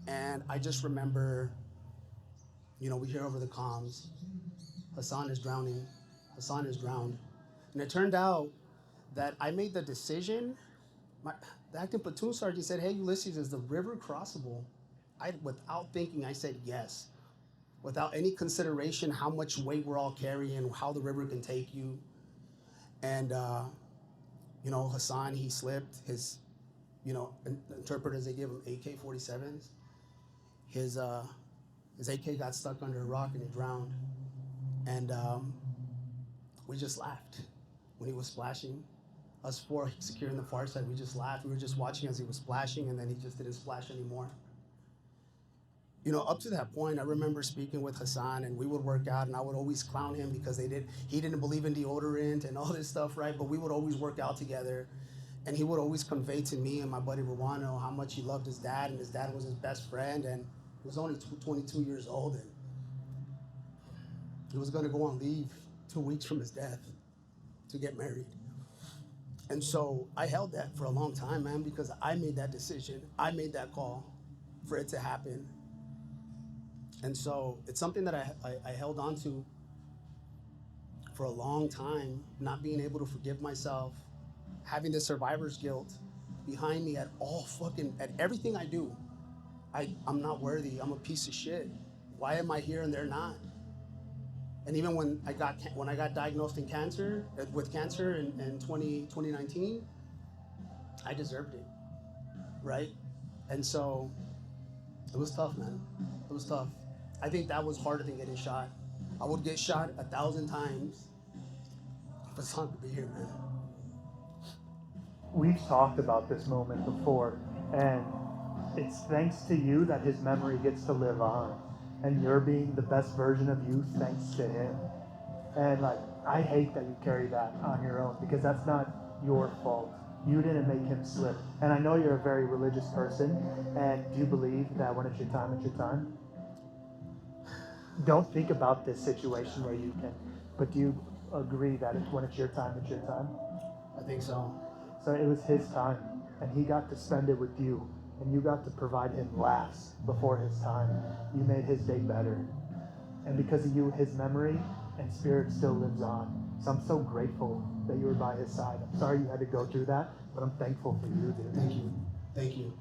And I just remember, we hear over the comms, Hassan is drowning, Hassan is drowned. And it turned out that I made the decision. The acting platoon sergeant said, hey, Ulises, is the river crossable? Without thinking, I said yes. Without any consideration how much weight we're all carrying, how the river can take you. And, Hassan, he slipped. His, interpreters, they gave him AK-47s. His AK got stuck under a rock and he drowned. And we just laughed when he was splashing. Us four securing the far side, we just laughed. We were just watching as he was splashing, and then he just didn't splash anymore. Up to that point, I remember speaking with Hassan, and we would work out, and I would always clown him because he didn't believe in deodorant and all this stuff, right? But we would always work out together, and he would always convey to me and my buddy Ruano how much he loved his dad, and his dad was his best friend, and he was only 22 years old, and he was going to go on leave 2 weeks from his death to get married. And so I held that for a long time, man, because I made that decision. I made that call for it to happen. And so it's something that I held on to for a long time, not being able to forgive myself, having the survivor's guilt behind me at everything I do. I'm not worthy. I'm a piece of shit. Why am I here and they're not? And even when I got diagnosed with cancer in 2019, I deserved it, right? And so it was tough, man. It was tough. I think that was harder than getting shot. I would get shot 1,000 times, but it's not to be here, man. We've talked about this moment before, and it's thanks to you that his memory gets to live on, and you're being the best version of you thanks to him. And I hate that you carry that on your own, because that's not your fault. You didn't make him slip. And I know you're a very religious person, and do you believe that when it's your time, it's your time? Don't think about this situation where you can, but do you agree that when it's your time, it's your time? I think so. So it was his time, and he got to spend it with you, and you got to provide him laughs before his time. You made his day better. And because of you, his memory and spirit still lives on. So I'm so grateful that you were by his side. I'm sorry you had to go through that, but I'm thankful for you, dude. Thank you. Thank you.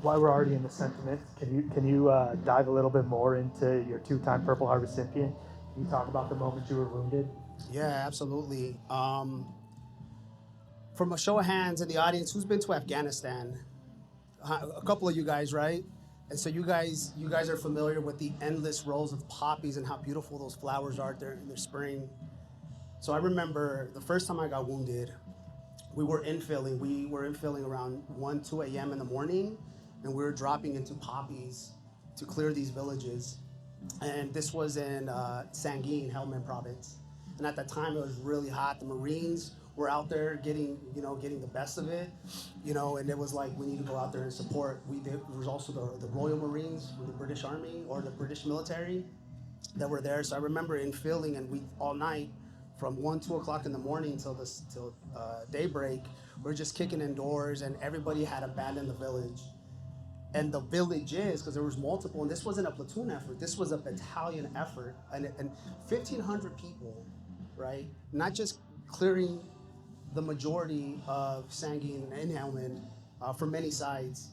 While we're already in the sentiment, can you dive a little bit more into your two-time Purple Heart recipient? Can you talk about the moment you were wounded? Yeah, absolutely. From a show of hands in the audience, who's been to Afghanistan? A couple of you guys, right? And so you guys are familiar with the endless rows of poppies and how beautiful those flowers are there in the spring. So I remember the first time I got wounded, we were infilling. We were infilling around 1, 2 a.m. in the morning, and we were dropping into poppies to clear these villages. And this was in Sangin, Helmand province. And at that time, it was really hot. The Marines were out there getting the best of it, and it was like, we need to go out there and support. There was also the Royal Marines from the British Army or the British military that were there. So I remember infilling, and we all night from 1, 2 o'clock in the morning till daybreak, we're just kicking indoors, and everybody had abandoned the village. And the villages, because there was multiple, and this wasn't a platoon effort, this was a battalion effort, and 1,500 people, right? Not just clearing the majority of Sangin and Helmand from many sides.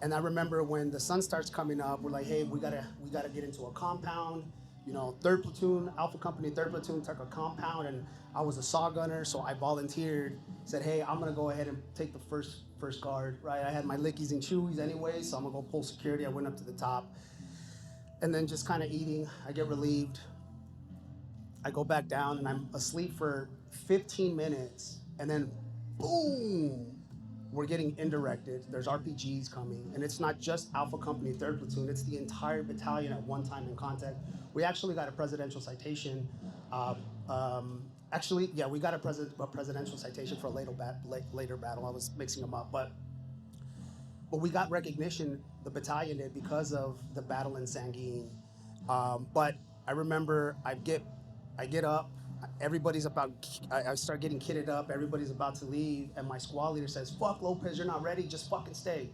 And I remember when the sun starts coming up, we're like, hey, we gotta get into a compound. 3rd Platoon, Alpha Company, 3rd Platoon took a compound, and I was a saw gunner, so I volunteered, said, hey, I'm gonna go ahead and take the first guard, right? I had my lickies and chewies anyway, so I'm gonna go pull security. I went up to the top, and then just kind of eating, I get relieved. I go back down, and I'm asleep for 15 minutes, and then boom, we're getting indirected. There's RPGs coming, and it's not just Alpha Company 3rd Platoon, it's the entire battalion at one time in contact. We actually got a presidential citation Actually, yeah, we got a presidential citation for a later battle. I was mixing them up, but we got recognition. The battalion did because of the battle in Sanguine. But I remember I get up. Everybody's I start getting kitted up. Everybody's about to leave, and my squad leader says, "Fuck Lopez, you're not ready. Just fucking stay,"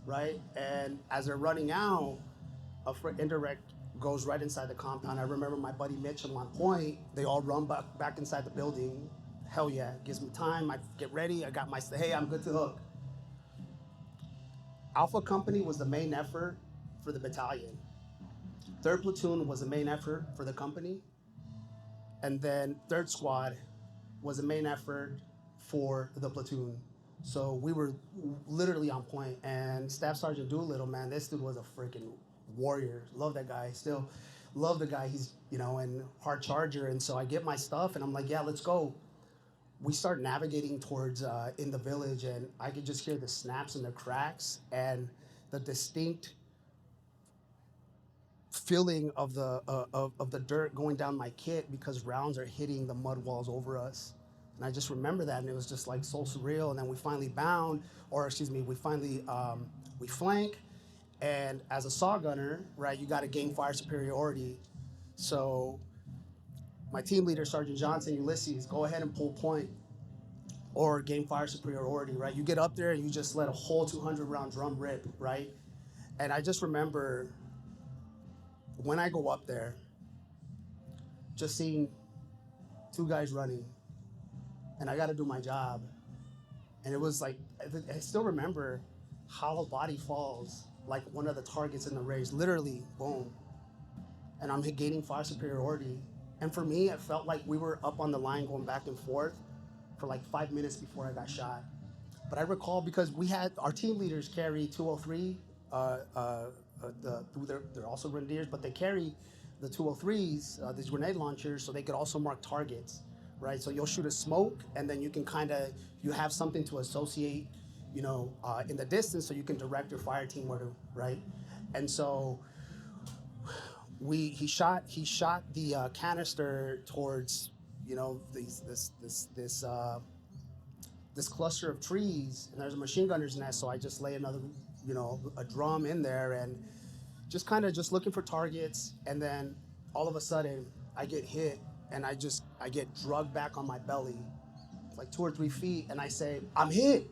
right? And as they're running out, indirect goes right inside the compound. I remember my buddy Mitch and on point. They all run back inside the building. Hell yeah, gives me time. I get ready. I got my hey, I'm good to hook. Alpha Company was the main effort for the battalion. Third platoon was the main effort for the company. And then third squad was the main effort for the platoon. So we were literally on point. And Staff Sergeant Doolittle, man, this dude was a freaking warrior. Love that guy. Still love the guy. He's, and hard charger. And so I get my stuff and I'm like, yeah, let's go. We start navigating towards in the village, and I could just hear the snaps and the cracks and the distinct feeling of the dirt going down my kit because rounds are hitting the mud walls over us. And I just remember that, and it was just like so surreal. And then we finally we flank, and as a saw gunner, right, you got to gain fire superiority. So my team leader, Sergeant Johnson, Ulysses, go ahead and pull point or gain fire superiority, right? You get up there and you just let a whole 200 round drum rip, right? And I just remember when I go up there, just seeing two guys running, and I got to do my job. And it was like, I still remember how the body falls like one of the targets in the race, literally, boom. And I'm gaining fire superiority. And for me, it felt like we were up on the line going back and forth for like 5 minutes before I got shot. But I recall because we had our team leaders carry 203, they're also grenadiers, but they carry the 203s, these grenade launchers, so they could also mark targets, right? So you'll shoot a smoke, and then you can you have something to associate, in the distance, so you can direct your fire team where to, right? And so he shot the canister towards this cluster of trees, and there's a machine gunner's nest. So I just lay another a drum in there and just kind of just looking for targets. And then all of a sudden I get hit, and I get drugged back on my belly like 2 or 3 feet, and I say, I'm hit.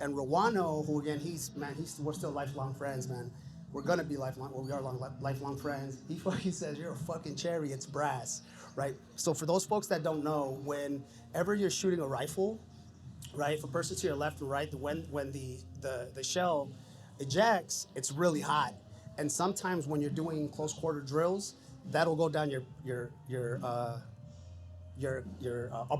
And Rowano, who again, we're still lifelong friends, man. We're gonna be lifelong friends. He says, you're a fucking cherry, it's brass, right? So for those folks that don't know, whenever you're shooting a rifle, right, if a person to your left and right, when the shell ejects, it's really hot. And sometimes when you're doing close quarter drills, that'll go down your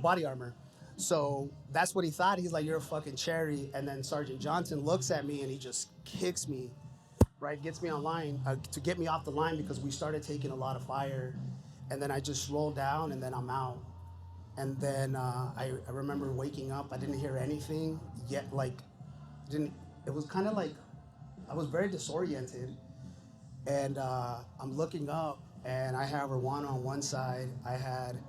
body armor. So that's what he thought. He's like, you're a fucking cherry. And then Sergeant Johnson looks at me and he just kicks me, right? Gets me on line to get me off the line because we started taking a lot of fire. And then I just rolled down and then I'm out. And then I remember waking up. I didn't hear anything yet. It was kind of like, I was very disoriented. And I'm looking up and I have Rwanda on one side. I had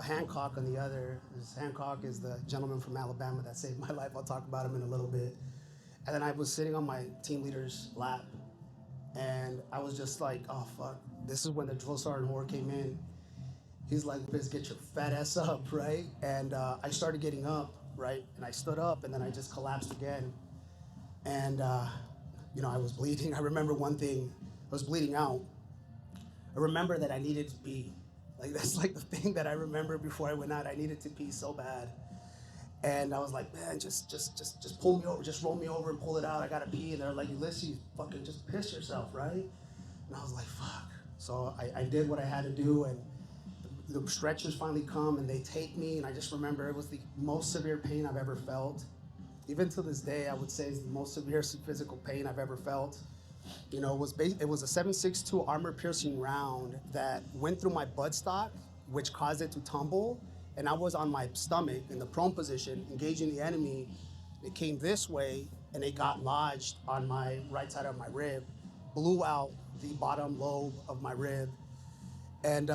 Hancock on the other. Hancock is the gentleman from Alabama that saved my life. I'll talk about him in a little bit. And then I was sitting on my team leader's lap, and I was just like, oh fuck. This is when the drill sergeant Hoare came in. He's like, Liz, get your fat ass up, right? And I started getting up, right? And I stood up, and then I just collapsed again. And I was bleeding. I remember one thing. I was bleeding out. I remember that I needed to pee. Like, that's like the thing that I remember before I went out. I needed to pee so bad. And I was like, man, just pull me over, just roll me over and pull it out. I gotta pee. And they're like, Ulysses, fucking just piss yourself, right? And I was like, fuck. So I did what I had to do, and the stretchers finally come and they take me, and I just remember it was the most severe pain I've ever felt. Even to this day, I would say it's the most severe physical pain I've ever felt. It was a 7.62 armor-piercing round that went through my buttstock, which caused it to tumble, and I was on my stomach in the prone position, engaging the enemy. It came this way, and it got lodged on my right side of my rib, blew out the bottom lobe of my rib, and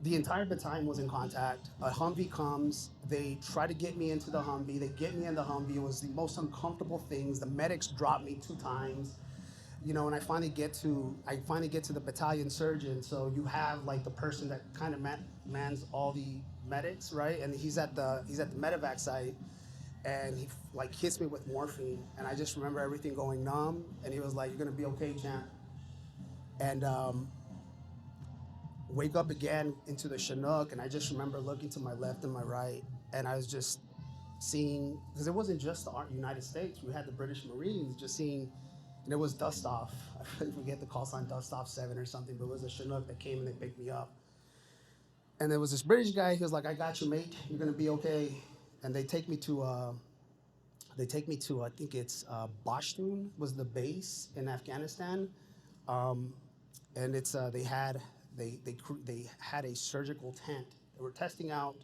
The entire battalion was in contact. A Humvee comes. They try to get me into the Humvee. They get me in the Humvee. It was the most uncomfortable things. The medics dropped me 2 times, and I finally get to the battalion surgeon. So you have like the person that kind of mans all the medics, right? And he's at the medevac site, and he like hits me with morphine, and I just remember everything going numb. And he was like, "You're gonna be okay, champ." And wake up again into the Chinook, and I just remember looking to my left and my right, and I was just seeing, because it wasn't just the United States, we had the British Marines, just seeing, and it was Dust Off. I forget the call sign, Dust Off 7 or something, but it was a Chinook that came and they picked me up. And there was this British guy, he was like, "I got you, mate, you're gonna be okay." And they take me to I think it's Pashtun was the base in Afghanistan. Um, and it's they had a surgical tent. They were testing out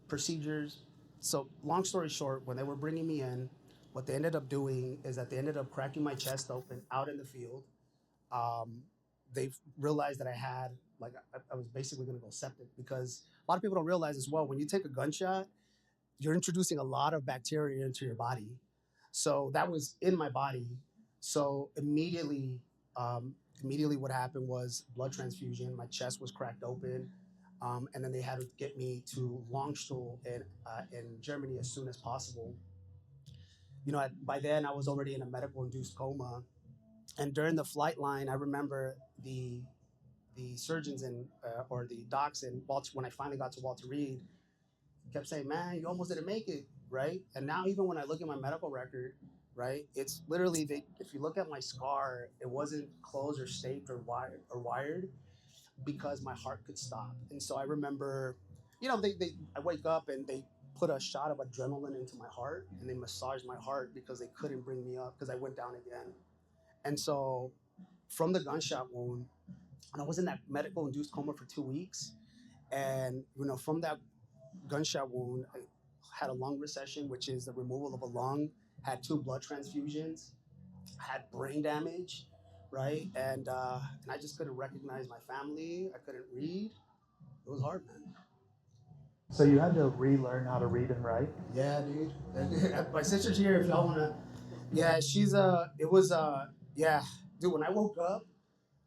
procedures. So long story short, when they were bringing me in, what they ended up doing is that they ended up cracking my chest open out in the field. Um, they realized that I was basically going to go septic, because a lot of people don't realize as well, when you take a gunshot, you're introducing a lot of bacteria into your body. So that was in my body. So immediately what happened was blood transfusion. My chest was cracked open. And then they had to get me to Longstuhl in Germany as soon as possible. By then I was already in a medical induced coma. And during the flight line, I remember the surgeons or the docs in Walter, when I finally got to Walter Reed, kept saying, "Man, you almost didn't make it," right? And now even when I look at my medical record, right, it's literally if you look at my scar, it wasn't closed or staped or wired because my heart could stop. And so I remember, I wake up and they put a shot of adrenaline into my heart and they massaged my heart because they couldn't bring me up because I went down again. And so from the gunshot wound, and I was in that medical induced coma for 2 weeks. And from that gunshot wound, I had a lung recession, which is the removal of a lung, had 2 blood transfusions, had brain damage, right? And I just couldn't recognize my family. I couldn't read. It was hard, man. So you had to relearn how to read and write. Yeah, dude. My sister's here if y'all wanna. Yeah, it was yeah, dude. When I woke up,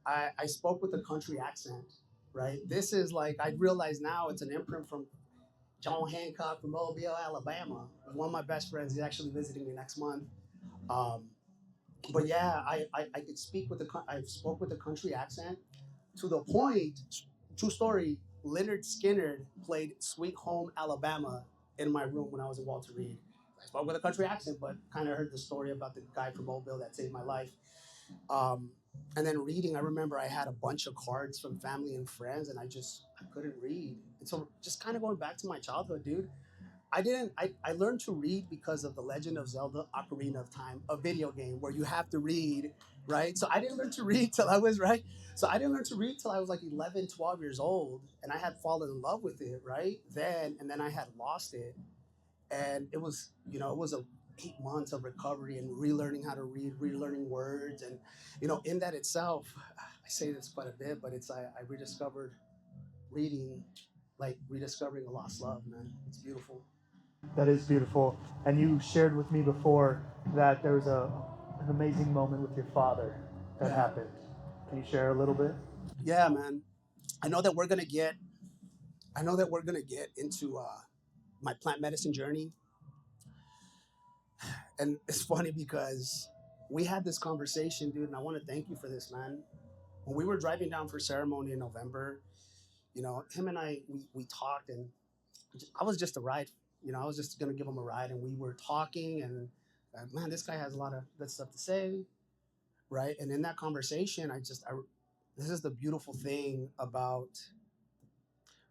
I spoke with a country accent, right? This is like I realize now it's an imprint from John Hancock from Mobile, Alabama. One of my best friends is actually visiting me next month. Um, but yeah, I could speak with I spoke with a country accent to the point. True story. Leonard Skinner played "Sweet Home Alabama" in my room when I was in Walter Reed. I spoke with a country accent, but kind of heard the story about the guy from Mobile that saved my life. Um, and then reading, I remember I had a bunch of cards from family and friends, and I couldn't read. And so just kind of going back to my childhood, dude. I learned to read because of The Legend of Zelda Ocarina of Time, a video game where you have to read, right? So I didn't learn to read till I was, right? So I didn't learn to read till I was like 11, 12 years old. And I had fallen in love with it, right? And then I had lost it. And it was a 8 months of recovery and relearning how to read, relearning words. And, in that itself, I say this quite a bit, but I rediscovered reading, like rediscovering a lost love, man. It's beautiful. That is beautiful. And you shared with me before that there was an amazing moment with your father that Yeah. happened. Can you share a little bit? Yeah, man. I know that we're gonna get. I know that we're gonna get into my plant medicine journey, and it's funny because we had this conversation, dude. And I want to thank you for this, man. When we were driving down for ceremony in November, him and we talked, and I was just a ride. I was just gonna give him a ride, and we were talking, and man, this guy has a lot of good stuff to say, right? And in that conversation, this is the beautiful thing about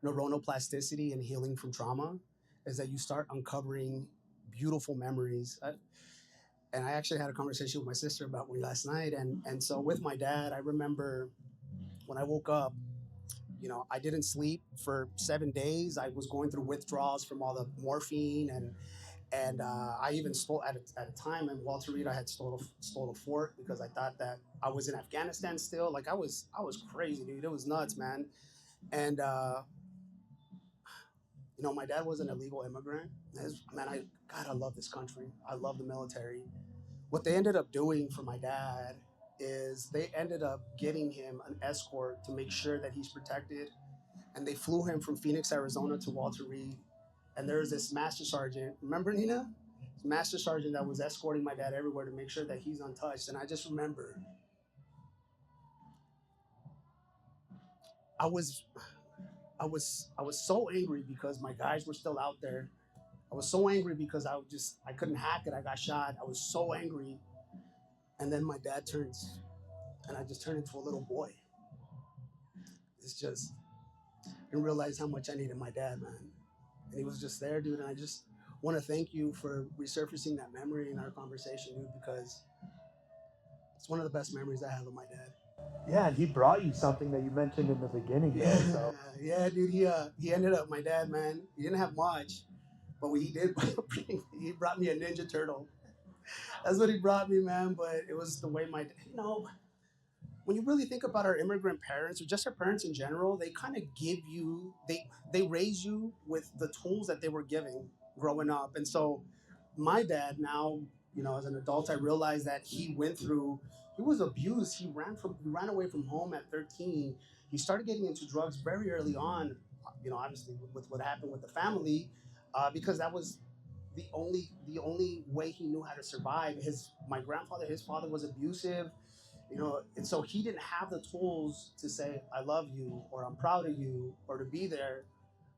neuronoplasticity and healing from trauma, is that you start uncovering beautiful memories. And I actually had a conversation with my sister about one last night. And so with my dad, I remember when I woke up, I didn't sleep for 7 days. I was going through withdrawals from all the morphine, and I even stole at a time in Walter Reed. I had stole a fort because I thought that I was in Afghanistan still. Like I was crazy, dude. It was nuts, man. And You know, my dad was an illegal immigrant. God, I love this country. I love the military. What they ended up doing for my dad is they ended up getting him an escort to make sure that he's protected. And they flew him from Phoenix, Arizona to Walter Reed. And there's this master sergeant. Remember, Nina? Master sergeant that was escorting my dad everywhere to make sure that he's untouched. And I just remember I was I was so angry because my guys were still out there. I was so angry because I couldn't hack it. I got shot. I was so angry. And then my dad turns and I just turned into a little boy. It's just I didn't realize how much I needed my dad, man. And he was just there, dude. And I just want to thank you for resurfacing that memory in our conversation, dude, because it's one of the best memories I have of my dad. Yeah, and he brought you something that you mentioned in the beginning. Yeah, Though, so. yeah, dude. He ended up my dad, man. He didn't have much, but what he did, he brought me a Ninja Turtle. That's what he brought me, man. But it was the way when you really think about our immigrant parents or just our parents in general, they kind of give you they raise you with the tools that they were giving growing up. And so my dad now, you know, as an adult, I realized that he was abused. He ran away from home at 13. He started getting into drugs very early on, you know, obviously with what happened with the family, because that was the only way he knew how to survive. His father was abusive, you know, and so he didn't have the tools to say I love you or I'm proud of you or to be there.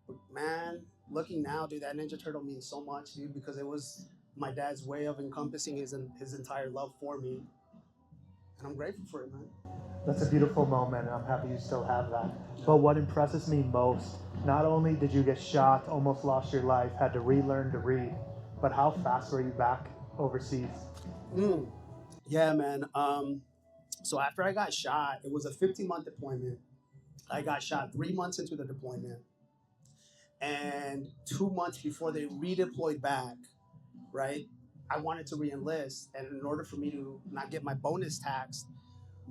But man, looking now, dude, that Ninja Turtle means so much, dude, because it was my dad's way of encompassing his entire love for me, and I'm grateful for it, man. That's a beautiful moment, and I'm happy you still have that. But what impresses me most, not only did you get shot, almost lost your life, had to relearn to read, but how fast were you back overseas? Mm. Yeah, man. So after I got shot, it was a 15-month deployment. I got shot 3 months into the deployment, and 2 months before they redeployed back, right? I wanted to reenlist, and in order for me to not get my bonus taxed,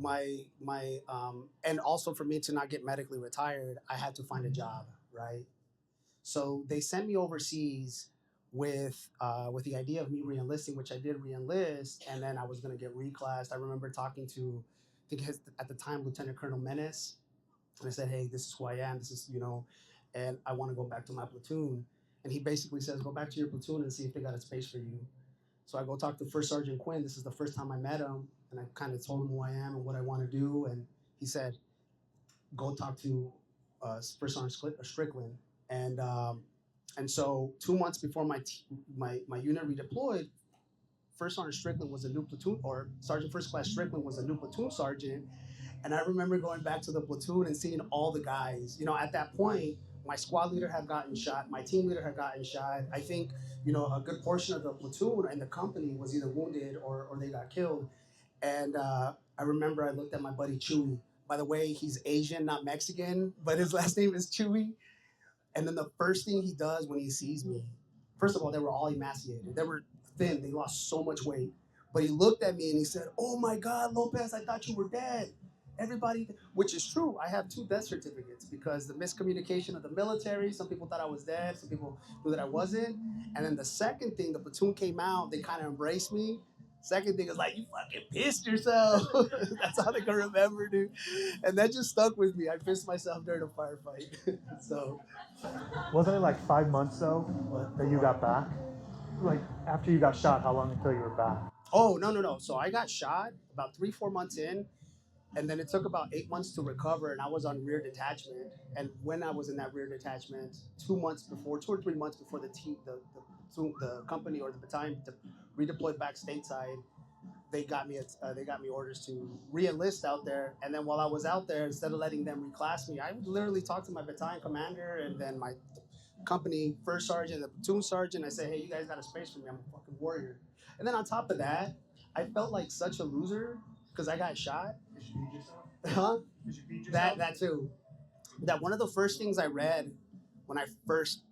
and also for me to not get medically retired, I had to find a job, right? So they sent me overseas with the idea of me reenlisting, which I did reenlist, and then I was going to get reclassed. I remember talking to, I think at the time, Lieutenant Colonel Menace, and I said, "Hey, this is who I am. This is, you know, and I want to go back to my platoon." And he basically says, "Go back to your platoon and see if they got a space for you." So I go talk to First Sergeant Quinn. This is the first time I met him, and I kind of told him who I am and what I want to do. And he said, "Go talk to First Sergeant Strickland." And so 2 months before my unit redeployed, First Sergeant Strickland was a new platoon, or Sergeant First Class Strickland was a new platoon sergeant. And I remember going back to the platoon and seeing all the guys. You know, at that point, my squad leader had gotten shot, my team leader had gotten shot. I think, you know, a good portion of the platoon and the company was either wounded or they got killed. And I remember I looked at my buddy Chewy. By the way, he's Asian, not Mexican, but his last name is Chewy. And then the first thing he does when he sees me, first of all, they were all emaciated. They were thin. They lost so much weight. But he looked at me and he said, "Oh my God, Lopez, I thought you were dead." Everybody, which is true. I have 2 death certificates because the miscommunication of the military. Some people thought I was dead. Some people knew that I wasn't. And then the second thing, the platoon came out. They kind of embraced me. Second thing is like, "You fucking pissed yourself." That's how they can remember, dude. And that just stuck with me. I pissed myself during a firefight. So Wasn't it like 5 months though that you got back? Like after you got shot, how long until you were back? Oh, no, no, no. So I got shot about 3, 4 months in, and then it took about 8 months to recover, and I was on rear detachment. And when I was in that rear detachment, 2 or 3 months before the company or the battalion redeployed back stateside, they got me orders to re-enlist out there. And then while I was out there, instead of letting them reclass me, I would literally talk to my battalion commander and then my company first sergeant, the platoon sergeant. I say, "Hey, you guys got a space for me? I'm a fucking warrior." And then on top of that, I felt like such a loser because I got shot. Did you feed yourself? Huh? Did you feed yourself? That too. That one of the first things I read when I first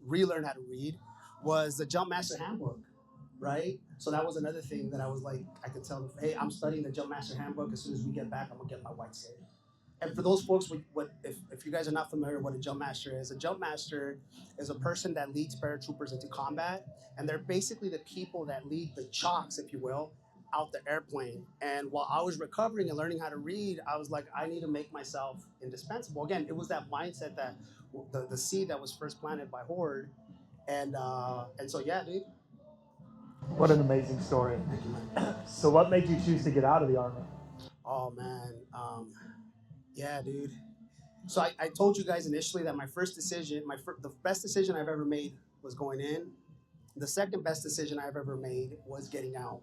relearned how to read was the Jump Master Handbook, right? So that was another thing that I was like, I could tell them, "Hey, I'm studying the Jump Master Handbook. As soon as we get back, I'm gonna get my white slave." And for those folks, if you guys are not familiar what a jump master is, a jump master is a person that leads paratroopers into combat, and they're basically the people that lead the chocks, if you will, out the airplane. And while I was recovering and learning how to read, I was like, I need to make myself indispensable. Again, it was that mindset that the seed that was first planted by Horde, and so yeah, dude. What an amazing story. So, what made you choose to get out of the Army? Oh man, yeah, dude. So I told you guys initially that my first decision, the best decision I've ever made was going in. The second best decision I've ever made was getting out.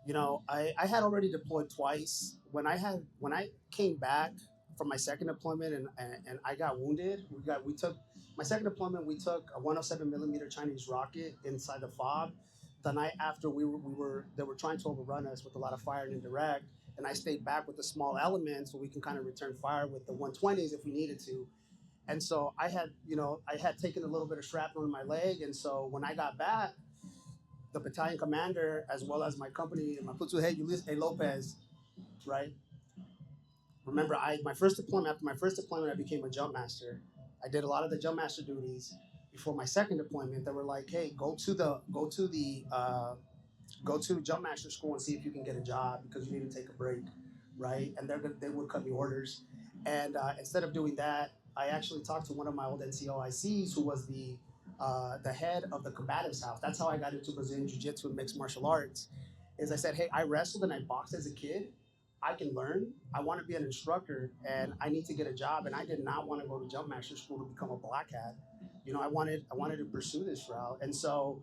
You know, I had already deployed twice. When I came back from my second deployment and I got wounded, we took my second deployment. We took a 107 millimeter Chinese rocket inside the fob. The night after they were trying to overrun us with a lot of fire and indirect, and I stayed back with the small elements so we can kind of return fire with the 120s if we needed to. And so I had taken a little bit of shrapnel in my leg, and so when I got back, the battalion commander, as well as my company, my platoon head, Ulises Lopez, right? Remember, my first deployment, after my first deployment, I became a jump master. I did a lot of the jump master duties. Before my second deployment, they were like, "Hey, go to jump master school and see if you can get a job because you need to take a break," right? And they would cut me orders. And instead of doing that, I actually talked to one of my old NCOICs who was the head of the combatives house. That's how I got into Brazilian Jiu Jitsu and mixed martial arts. Is I said, hey, I wrestled and I boxed as a kid. I can learn. I want to be an instructor, and I need to get a job. And I did not want to go to jump master school to become a black hat. You know, I wanted to pursue this route, and so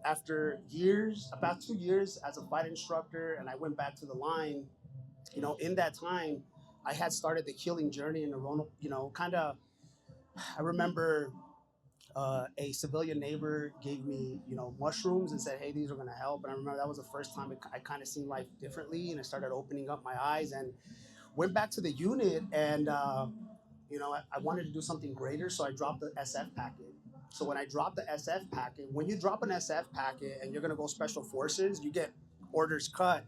after years, about 2 years as a fight instructor, and I went back to the line. You know, in that time, I had started the healing journey in the, you know, kind of. I remember a civilian neighbor gave me, you know, mushrooms and said, "Hey, these are going to help." And I remember that was the first time I kind of seen life differently, and I started opening up my eyes and went back to the unit. And you know, I wanted to do something greater, so I dropped the SF packet. So when I dropped the SF packet, when you drop an SF packet and you're going to go special forces, you get orders cut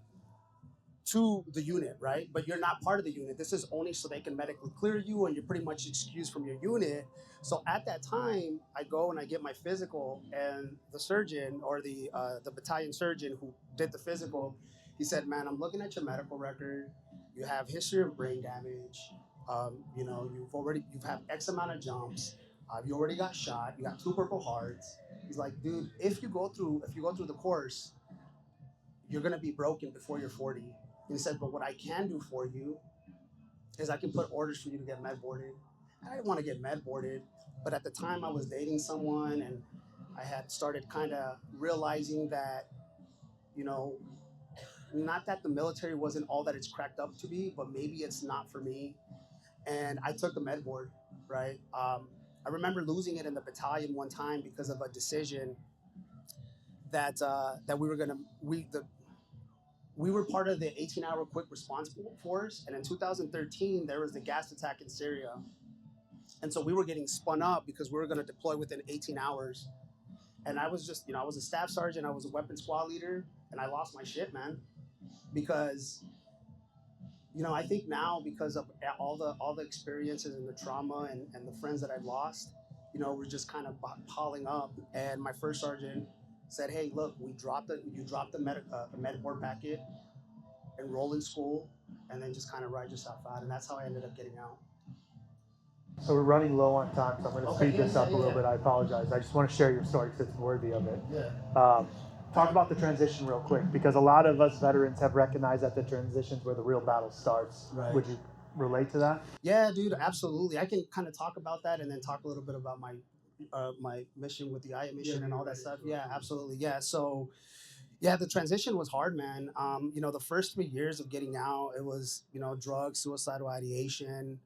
to the unit, right? But you're not part of the unit. This is only so they can medically clear you, and you're pretty much excused from your unit. So at that time, I go and I get my physical, and the surgeon or the battalion surgeon who did the physical, he said, "Man, I'm looking at your medical record. You have history of brain damage. You know, you've had X amount of jumps. You already got shot. You got two Purple Hearts." He's like, "Dude, if you go through the course, you're gonna be broken before you're 40." And he said, "But what I can do for you is I can put orders for you to get med boarded." I didn't want to get med boarded, but at the time I was dating someone, and I had started kind of realizing that, you know, not that the military wasn't all that it's cracked up to be, but maybe it's not for me. And I took the med board, right? I remember losing it in the battalion one time because of a decision that we were gonna we were part of the 18-hour quick response force, and in 2013 there was the gas attack in Syria, and so we were getting spun up because we were going to deploy within 18 hours. And I was just, you know, I was a staff sergeant, I was a weapons squad leader, and I lost my shit, man, because you know, I think now because of all the experiences and the trauma and the friends that I've lost, you know, we're just kind of piling up. And my first sergeant said, "Hey, look, you dropped the med board packet, enroll in school, and then just kind of ride yourself out." And that's how I ended up getting out. So, we're running low on time, so I'm going to Okay, speed this up a little bit. I apologize. I just want to share your story because it's worthy of it. Talk about the transition real quick, because a lot of us veterans have recognized that the transition's where the real battle starts. Right. Would you relate to that? Yeah, dude, absolutely. I can kind of talk about that and then talk a little bit about my mission with the IA mission and all that stuff. Yeah, absolutely. Yeah. So, yeah, the transition was hard, man. You know, the first 3 years of getting out, it was, you know, drugs, suicidal ideation,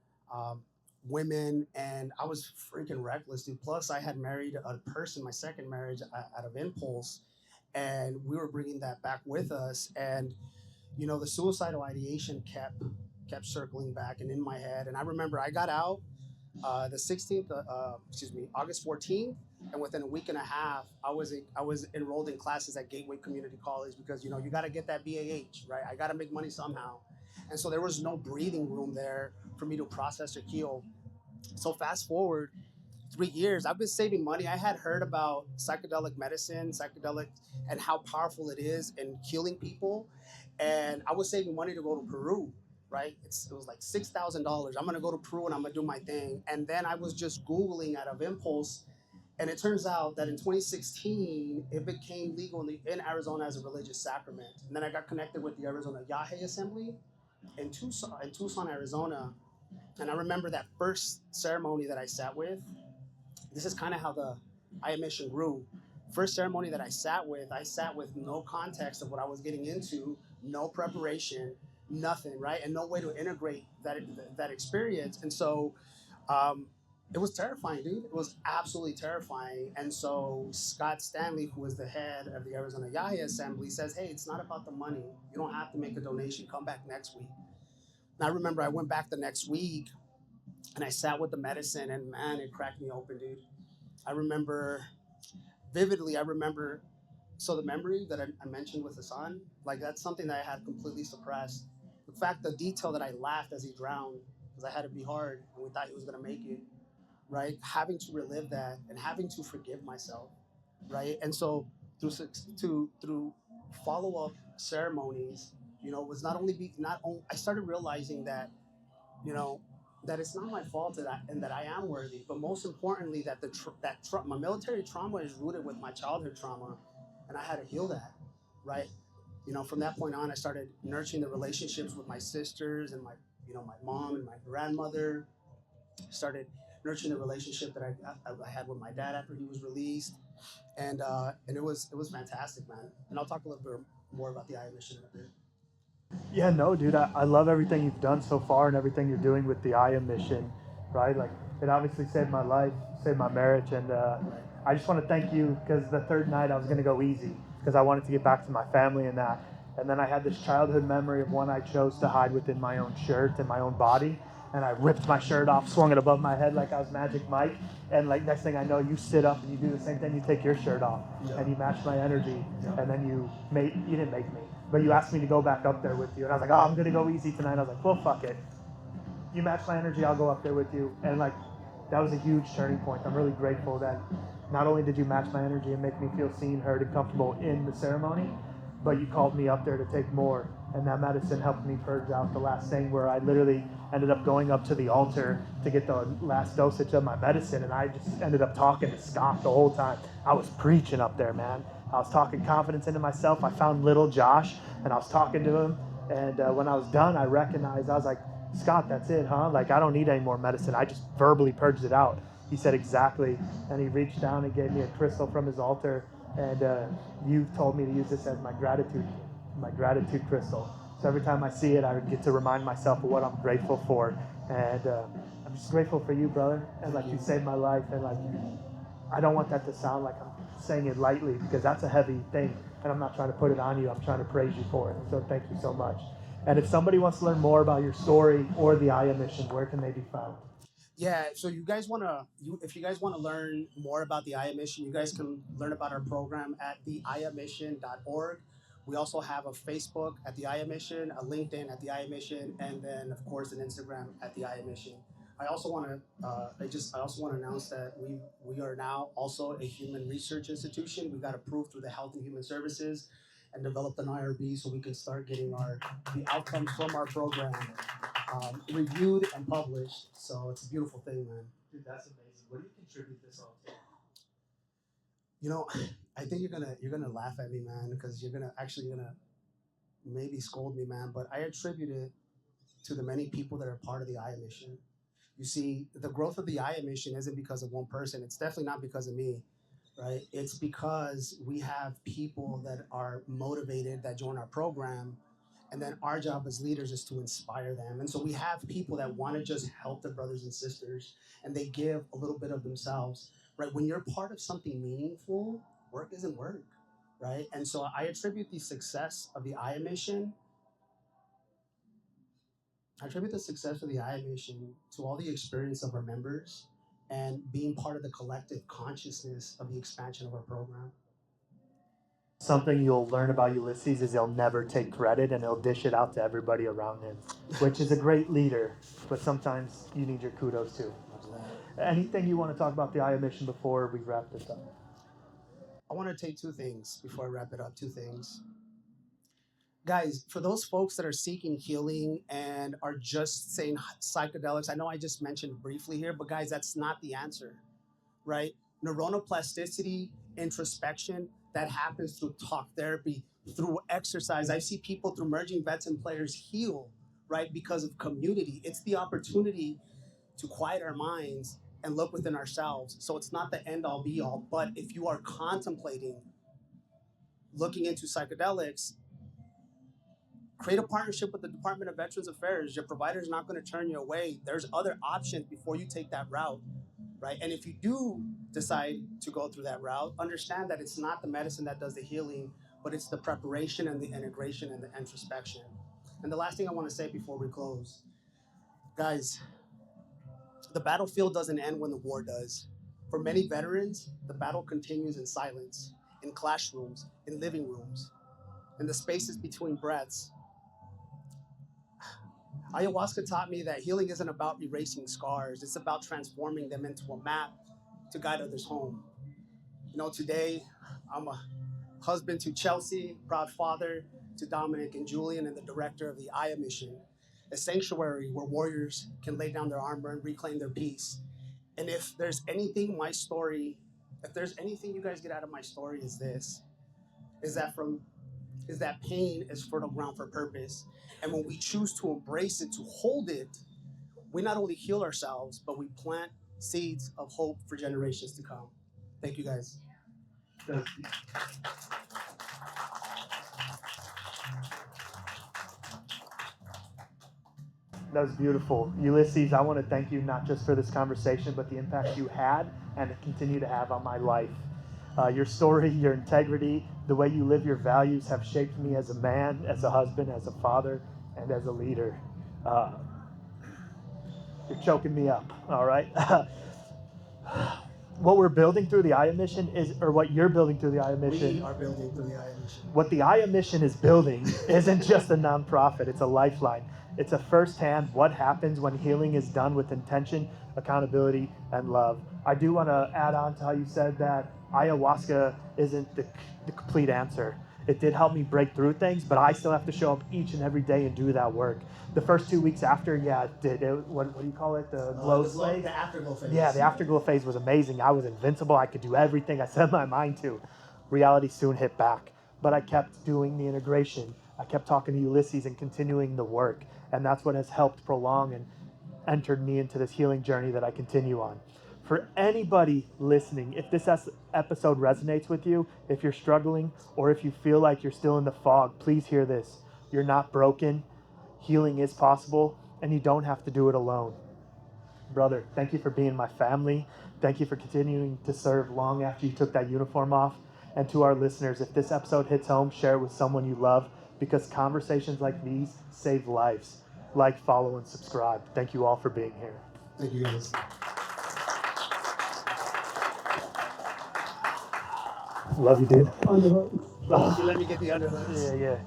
women, and I was freaking reckless, dude. Plus, I had married a person, my second marriage, out of impulse, and we were bringing that back with us. And you know, the suicidal ideation kept circling back and in my head. And I remember I got out the 16th, excuse me, August 14th. And within a week and a half, I was enrolled in classes at Gateway Community College because you got to get that BAH, right? I got to make money somehow, and so there was no breathing room there for me to process or heal. So fast forward 3 years, I've been saving money. I had heard about psychedelic medicine, and how powerful it is in healing people, and I was saving money to go to Peru. Right, it was like $6,000. I'm gonna go to Peru and I'm gonna do my thing. And then I was just Googling out of impulse, and it turns out that in 2016, it became legal in Arizona as a religious sacrament. And then I got connected with the Arizona Yahe Assembly in Tucson, Arizona. And I remember that first ceremony that I sat with. This is kind of how the I mission grew. First ceremony that I sat with no context of what I was getting into, no preparation, nothing, right? And no way to integrate that experience. And so um, it was terrifying, dude. It was absolutely terrifying. And so Scott Stanley, who is the head of the Arizona Yahe Assembly, says, "Hey, it's not about the money. You don't have to make a donation. Come back next week." And I remember I went back the next week and I sat with the medicine, and man, it cracked me open, dude. I remember vividly. I remember the memory that I mentioned with Hassan, like that's something that I had completely suppressed. The fact, the detail that I laughed as he drowned because I had to be hard and we thought he was gonna make it, right? Having to relive that and having to forgive myself, right? And so through follow up ceremonies, was not only I started realizing that you know that it's not my fault that I am worthy, but most importantly that my military trauma is rooted with my childhood trauma, and I had to heal that, right? From that point on, I started nurturing the relationships with my sisters and my mom and my grandmother. Started nurturing the relationship that I had with my dad after he was released, and it was fantastic, man. And I'll talk a little bit more about the I mission in a bit. Yeah, no, dude, I love everything you've done so far and everything you're doing with the I Am mission, right? Like, it obviously saved my life, saved my marriage, and I just want to thank you because the third night I was going to go easy because I wanted to get back to my family and that. And then I had this childhood memory of one I chose to hide within my own shirt and my own body. And I ripped my shirt off, swung it above my head like I was Magic Mike. And like next thing I know, you sit up and you do the same thing. You take your shirt off and you match my energy. And then you didn't make me, but you asked me to go back up there with you. And I was like, oh, I'm gonna go easy tonight. I was like, well, fuck it. You match my energy, I'll go up there with you. And like, that was a huge turning point. I'm really grateful that not only did you match my energy and make me feel seen, heard, and comfortable in the ceremony, but you called me up there to take more. And that medicine helped me purge out the last thing where I literally ended up going up to the altar to get the last dosage of my medicine. And I just ended up talking to Scott the whole time. I was preaching up there, man. I was talking confidence into myself. I found little Josh and I was talking to him. And when I was done, I recognized, I was like, Scott, that's it, huh? Like, I don't need any more medicine. I just verbally purged it out. He said, exactly. And he reached down and gave me a crystal from his altar. And you told me to use this as my gratitude crystal. So every time I see it, I get to remind myself of what I'm grateful for. And I'm just grateful for you, brother. And like, you saved my life. And like, I don't want that to sound like I'm saying it lightly because that's a heavy thing. And I'm not trying to put it on you. I'm trying to praise you for it. So thank you so much. And if somebody wants to learn more about your story or the IA mission, where can they be found? Yeah, so if you guys wanna learn more about the IA mission, you guys can learn about our program at theiamission.org. We also have a Facebook at the IA mission, a LinkedIn at the IA mission, and then of course an Instagram at the IA mission. I also want to announce that we are now also a human research institution. We got approved through the Health and Human Services and developed an IRB so we can start getting the outcomes from our program reviewed and published. So it's a beautiful thing, man. Dude, that's amazing. What do you contribute this all to? You know, I think you're gonna laugh at me, man, because you're gonna maybe scold me, man. But I attribute it to the many people that are part of the IA mission. You see, the growth of the IA mission isn't because of one person. It's definitely not because of me, right? It's because we have people that are motivated that join our program, and then our job as leaders is to inspire them. And so we have people that want to just help their brothers and sisters, and they give a little bit of themselves, right? When you're part of something meaningful, work isn't work, right? And so I attribute the success of the IA mission. I attribute the success of the IA mission to all the experience of our members and being part of the collective consciousness of the expansion of our program. Something you'll learn about Ulises is he'll never take credit and he'll dish it out to everybody around him, which is a great leader, but sometimes you need your kudos too. Anything you want to talk about the IA mission before we wrap this up? I want to take two things before I wrap it up. Two things. Guys, for those folks that are seeking healing and are just saying psychedelics, I know I just mentioned briefly here, but guys, that's not the answer, right? Neuronoplasticity, introspection, that happens through talk therapy, through exercise. I see people through emerging vets and players heal, right, because of community. It's the opportunity to quiet our minds and look within ourselves. So it's not the end all be all, but if you are contemplating looking into psychedelics, create a partnership with the Department of Veterans Affairs. Your provider is not going to turn you away. There's other options before you take that route, right? And if you do decide to go through that route, understand that it's not the medicine that does the healing, but it's the preparation and the integration and the introspection. And the last thing I want to say before we close, guys, the battlefield doesn't end when the war does. For many veterans, the battle continues in silence, in classrooms, in living rooms, in the spaces between breaths. Ayahuasca taught me that healing isn't about erasing scars. It's about transforming them into a map to guide others home. You know, today I'm a husband to Chelsea, proud father to Dominic and Julian, and the director of the Aya mission, a sanctuary where warriors can lay down their armor and reclaim their peace. And if there's anything if there's anything you guys get out of my story is this, is that pain is fertile ground for purpose. And when we choose to embrace it, to hold it, we not only heal ourselves, but we plant seeds of hope for generations to come. Thank you, guys. That was beautiful. Ulises, I want to thank you not just for this conversation, but the impact you had and continue to have on my life. Your story, your integrity, the way you live your values have shaped me as a man, as a husband, as a father, and as a leader. You're choking me up, all right? What we're building through the IA mission or what you're building through the IA mission. We are building through the Aya mission. What the IA mission is building isn't just a nonprofit, it's a lifeline. It's a firsthand what happens when healing is done with intention, accountability, and love. I do want to add on to how you said that ayahuasca isn't the complete answer. It did help me break through things, but I still have to show up each and every day and do that work. The first 2 weeks after, yeah, it did. What do you call it? The glow phase? The afterglow phase. Yeah, the afterglow phase was amazing. I was invincible. I could do everything I set my mind to. Reality soon hit back, but I kept doing the integration. I kept talking to Ulises and continuing the work, and that's what has helped prolong and entered me into this healing journey that I continue on. For anybody listening, if this episode resonates with you, if you're struggling, or if you feel like you're still in the fog, please hear this. You're not broken. Healing is possible, and you don't have to do it alone. Brother, thank you for being my family. Thank you for continuing to serve long after you took that uniform off. And to our listeners, if this episode hits home, share it with someone you love, because conversations like these save lives. Like, follow, and subscribe. Thank you all for being here. Thank you, guys. Love you, dude. Let me get the underlines. Yeah.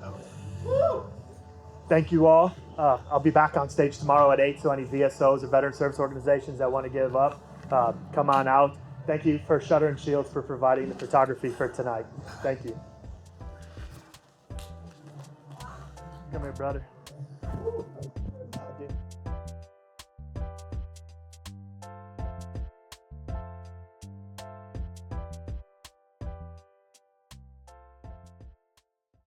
Thank you all. I'll be back on stage tomorrow at 8, so any VSOs or veteran service organizations that want to give up, come on out. Thank you for Shutter and Shields for providing the photography for tonight. Thank you. Come here, brother.